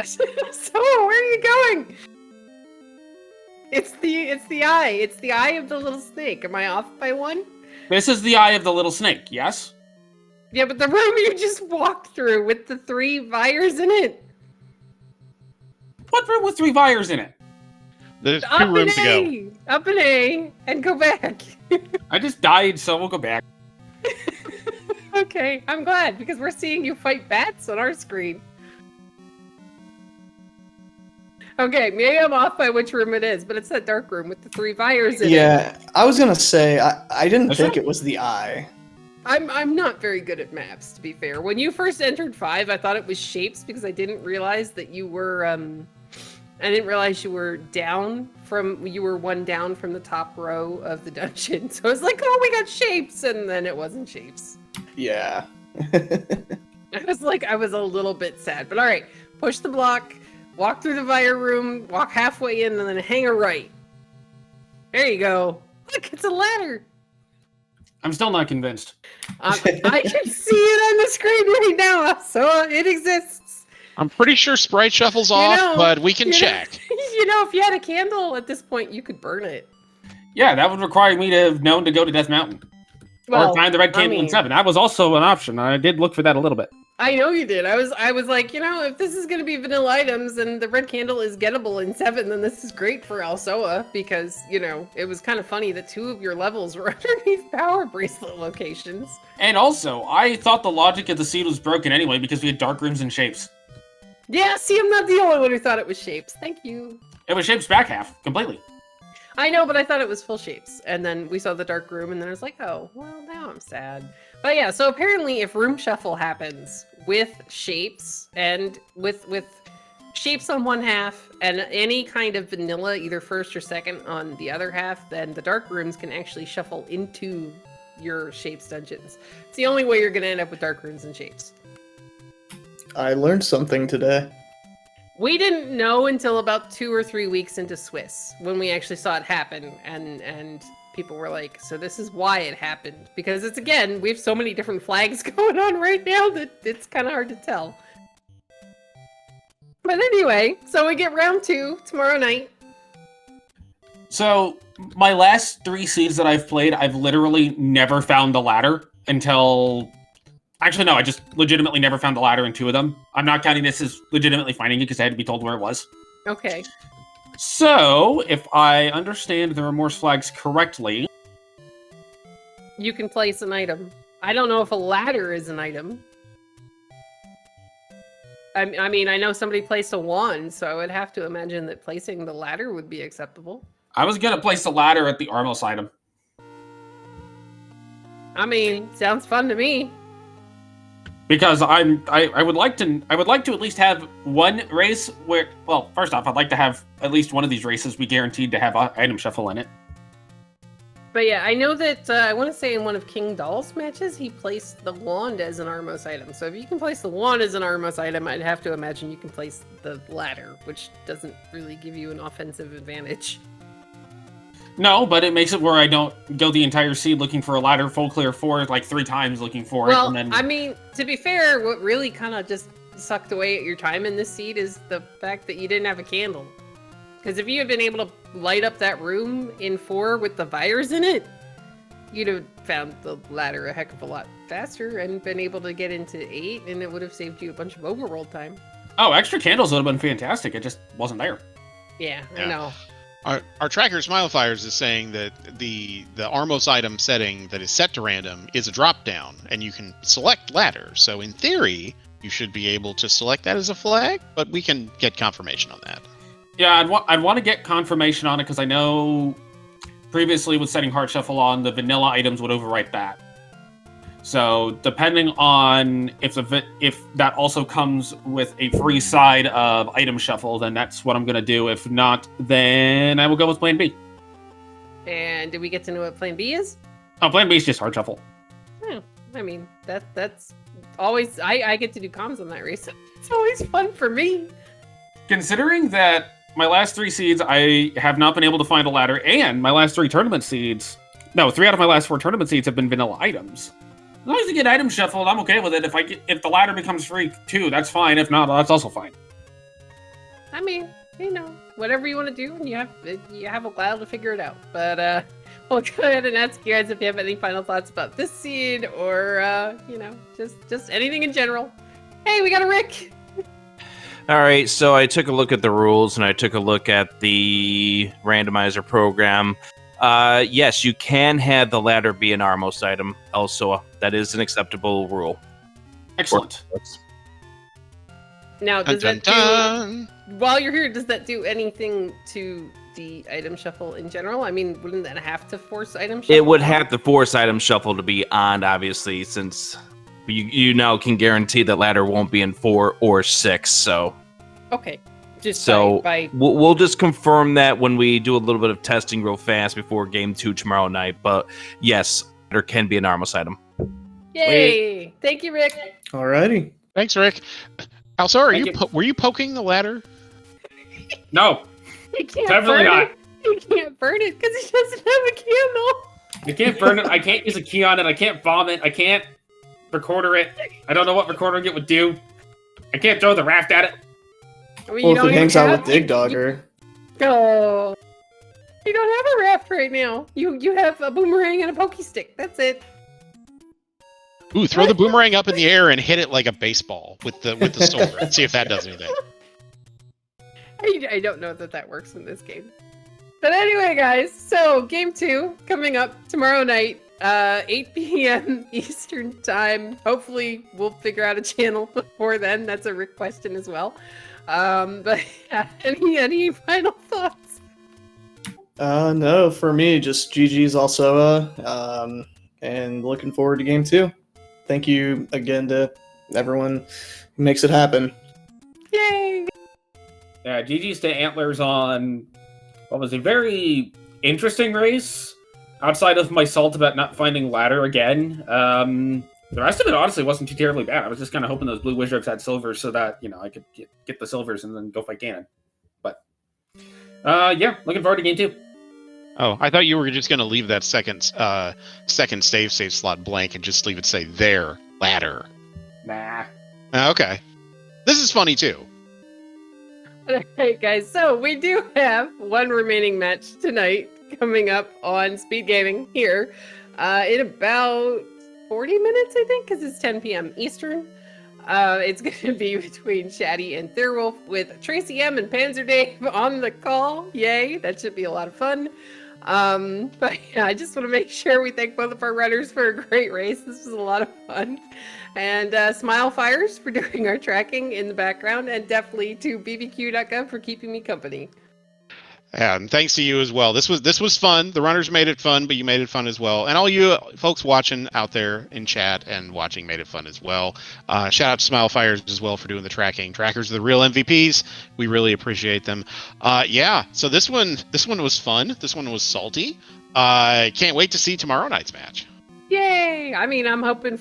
Speaker 2: So, where are you going? It's the eye. It's the eye of the little snake. Am I off by 1?
Speaker 4: This is the eye of the little snake, yes?
Speaker 2: Yeah, but the room you just walked through with the 3 vires in it.
Speaker 4: What room with 3 vires in it?
Speaker 1: There's 2 rooms to go.
Speaker 2: Up an A, and go back.
Speaker 4: I just died, so we'll go back.
Speaker 2: Okay, I'm glad, because we're seeing you fight bats on our screen. Okay, maybe I'm off by which room it is, but it's that dark room with the 3 vires in it.
Speaker 3: Yeah, I was gonna say, I didn't think it was the eye.
Speaker 2: I'm not very good at maps, to be fair. When you first entered 5, I thought it was shapes because I didn't realize that you were, I didn't realize you were you were 1 down from the top row of the dungeon. So I was like, oh, we got shapes, and then it wasn't shapes.
Speaker 3: Yeah.
Speaker 2: I was a little bit sad, but all right, push the block, walk through the vire room, walk halfway in, and then hang a right. There you go. Look, it's a ladder.
Speaker 4: I'm still not convinced.
Speaker 2: I can see it on the screen right now, so it exists.
Speaker 1: I'm pretty sure Sprite Shuffle's off, but we can check.
Speaker 2: If you had a candle at this point, you could burn it.
Speaker 4: Yeah, that would require me to have known to go to Death Mountain. Or find the red candle in 7. That was also an option. I did look for that a little bit.
Speaker 2: I know you did. I was like, if this is going to be vanilla items and the red candle is gettable in 7, then this is great for Alsoa because, it was kind of funny that 2 of your levels were underneath power bracelet locations.
Speaker 4: And also, I thought the logic of the seed was broken anyway because we had dark rooms and shapes.
Speaker 2: Yeah, see, I'm not the only one who thought it was shapes. Thank you.
Speaker 4: It was shapes back half, completely.
Speaker 2: I know, but I thought it was full shapes. And then we saw the dark room, and then I was like, oh, well, now I'm sad. But yeah, so apparently if room shuffle happens with shapes, and with shapes on one half, and any kind of vanilla, either first or second on the other half, then the dark rooms can actually shuffle into your shapes dungeons. It's the only way you're going to end up with dark rooms and shapes.
Speaker 3: I learned something today.
Speaker 2: We didn't know until about 2 or 3 weeks into Swiss when we actually saw it happen, and people were like, so this is why it happened. Because it's, again, we have so many different flags going on right now that it's kind of hard to tell. But anyway, so we get round 2 tomorrow night.
Speaker 4: So, my last 3 seeds that I've played, I've literally never found the ladder until... Actually, no, I just legitimately never found the ladder in 2 of them. I'm not counting this as legitimately finding it because I had to be told where it was.
Speaker 2: Okay.
Speaker 4: So, if I understand the remorse flags correctly...
Speaker 2: You can place an item. I don't know if a ladder is an item. I mean, I know somebody placed a wand, so I would have to imagine that placing the ladder would be acceptable.
Speaker 4: I was going to place the ladder at the Armos item.
Speaker 2: I mean, sounds fun to me.
Speaker 4: Because I would like to at least have one race where, well, first off, I'd like to have at least one of these races be guaranteed to have item shuffle in it.
Speaker 2: But yeah, I know that, I want to say in one of King Doll's matches, he placed the wand as an Armos item. So if you can place the wand as an Armos item, I'd have to imagine you can place the ladder, which doesn't really give you an offensive advantage.
Speaker 4: No, but it makes it where I don't go the entire seed looking for a ladder, full clear 4, like 3 times looking for it. And then...
Speaker 2: I mean, to be fair, what really kind of just sucked away at your time in this seed is the fact that you didn't have a candle. Because if you had been able to light up that room in 4 with the fires in it, you'd have found the ladder a heck of a lot faster and been able to get into 8, and it would have saved you a bunch of overworld time.
Speaker 4: Oh, extra candles would have been fantastic. It just wasn't there.
Speaker 2: Yeah. I know.
Speaker 1: Our tracker Smilefires is saying that the Armos item setting that is set to random is a drop down, and you can select ladder. So in theory, you should be able to select that as a flag, but we can get confirmation on that.
Speaker 4: Yeah, I'd want to get confirmation on it because I know previously with setting Heart Shuffle on, the vanilla items would overwrite that. So depending on if that also comes with a free side of item shuffle, then that's what I'm going to do. If not, then I will go with Plan B.
Speaker 2: And did we get to know what Plan B is?
Speaker 4: Oh, Plan B is just Heart Shuffle.
Speaker 2: Oh, I mean, that's always... I get to do comms on that race. It's always fun for me.
Speaker 4: Considering that my last 3 seeds, I have not been able to find a ladder, and my last 3 tournament seeds... No, 3 out of my last 4 tournament seeds have been vanilla items. As long as you get item shuffled, I'm okay with it. If the ladder becomes free too, that's fine. If not, that's also fine.
Speaker 2: I mean, whatever you want to do, and you have a while to figure it out. But we'll go ahead and ask you guys if you have any final thoughts about this seed, or just anything in general. Hey, we got a Rick.
Speaker 5: All right, so I took a look at the rules and I took a look at the randomizer program. Yes, you can have the ladder be an Armos item, also. That is an acceptable rule.
Speaker 4: Excellent.
Speaker 2: Now, does that while you're here, does that do anything to the item shuffle in general? I mean, wouldn't that have to force item shuffle?
Speaker 5: It would have to force item shuffle to be on, obviously, since you now can guarantee that ladder won't be in 4 or 6, so...
Speaker 2: Okay.
Speaker 5: We'll just confirm that when we do a little bit of testing real fast before game 2 tomorrow night. But yes, there can be an Armos item.
Speaker 2: Yay! Thank you, Rick.
Speaker 3: Alrighty.
Speaker 1: Thanks, Rick. Also, were you poking the ladder?
Speaker 4: No.
Speaker 2: He can't
Speaker 4: Definitely
Speaker 2: burn
Speaker 4: not.
Speaker 2: it. He can't burn it because he doesn't have a candle.
Speaker 4: I can't burn it. I can't use a key on it. I can't vomit. I can't recorder it. I don't know what recording it would do. I can't throw the raft at it.
Speaker 2: I mean,
Speaker 3: Well,
Speaker 2: you
Speaker 3: if
Speaker 2: don't
Speaker 3: it
Speaker 2: even
Speaker 3: hangs out
Speaker 2: have-
Speaker 3: with Dig Dogger.
Speaker 2: Oh, you don't have a raft right now. You have a boomerang and a pokey stick. That's it.
Speaker 1: Ooh, throw the boomerang up in the air and hit it like a baseball with the sword. And see if that does anything.
Speaker 2: I don't know that works in this game. But anyway, guys, so game 2 coming up tomorrow night, 8 p.m. Eastern time. Hopefully, we'll figure out a channel before then. That's a Rick question as well. But yeah, any final thoughts?
Speaker 3: No, for me, just GG's alsoa, and looking forward to game 2. Thank you again to everyone who makes it happen.
Speaker 2: Yay!
Speaker 4: Yeah, GG's to Antlerz on what was a very interesting race. Outside of my salt about not finding ladder again, the rest of it honestly wasn't too terribly bad. I was just kind of hoping those blue wizards had silvers so that I could get the silvers and then go fight Ganon. But yeah, looking forward to game 2.
Speaker 1: Oh, I thought you were just going to leave that second save slot blank and just leave it say there ladder.
Speaker 4: Nah.
Speaker 1: Okay, this is funny too.
Speaker 2: Alright, guys, so we do have one remaining match tonight coming up on SpeedGaming here in about 40 minutes, I think, because it's 10 p.m. Eastern. It's going to be between Shaddy and Thirwolf with Tracy M and Panzer Dave on the call. Yay, that should be a lot of fun. But yeah, I just want to make sure we thank both of our runners for a great race. This was a lot of fun. And Smile Fires for doing our tracking in the background, and definitely to bbq.gov for keeping me company.
Speaker 1: Yeah, and thanks to you as well. This was fun. The runners made it fun, but you made it fun as well. And all you folks watching out there in chat and watching made it fun as well. Shout out to Smile Fires as well for doing the tracking. Trackers are the real MVPs. We really appreciate them. Yeah, so this one was fun. This one was salty. Can't wait to see tomorrow night's match.
Speaker 2: Yay! I mean, I'm hoping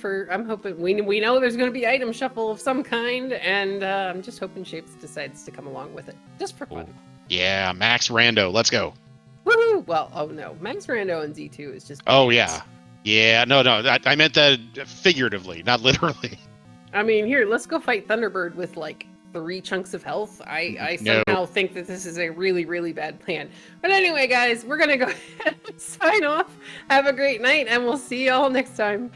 Speaker 2: we know there's going to be item shuffle of some kind, and I'm just hoping Shapes decides to come along with it, just for fun.
Speaker 1: Yeah, Max Rando, let's go.
Speaker 2: Woohoo! Well, oh no, Max Rando and Z2 is just.
Speaker 1: Oh
Speaker 2: brilliant.
Speaker 1: yeah, no, I meant that figuratively, not literally.
Speaker 2: I mean, here, let's go fight Thunderbird with like 3 chunks of health. I somehow think that this is a really, really bad plan. But anyway, guys, we're gonna go ahead and sign off. Have a great night, and we'll see y'all next time.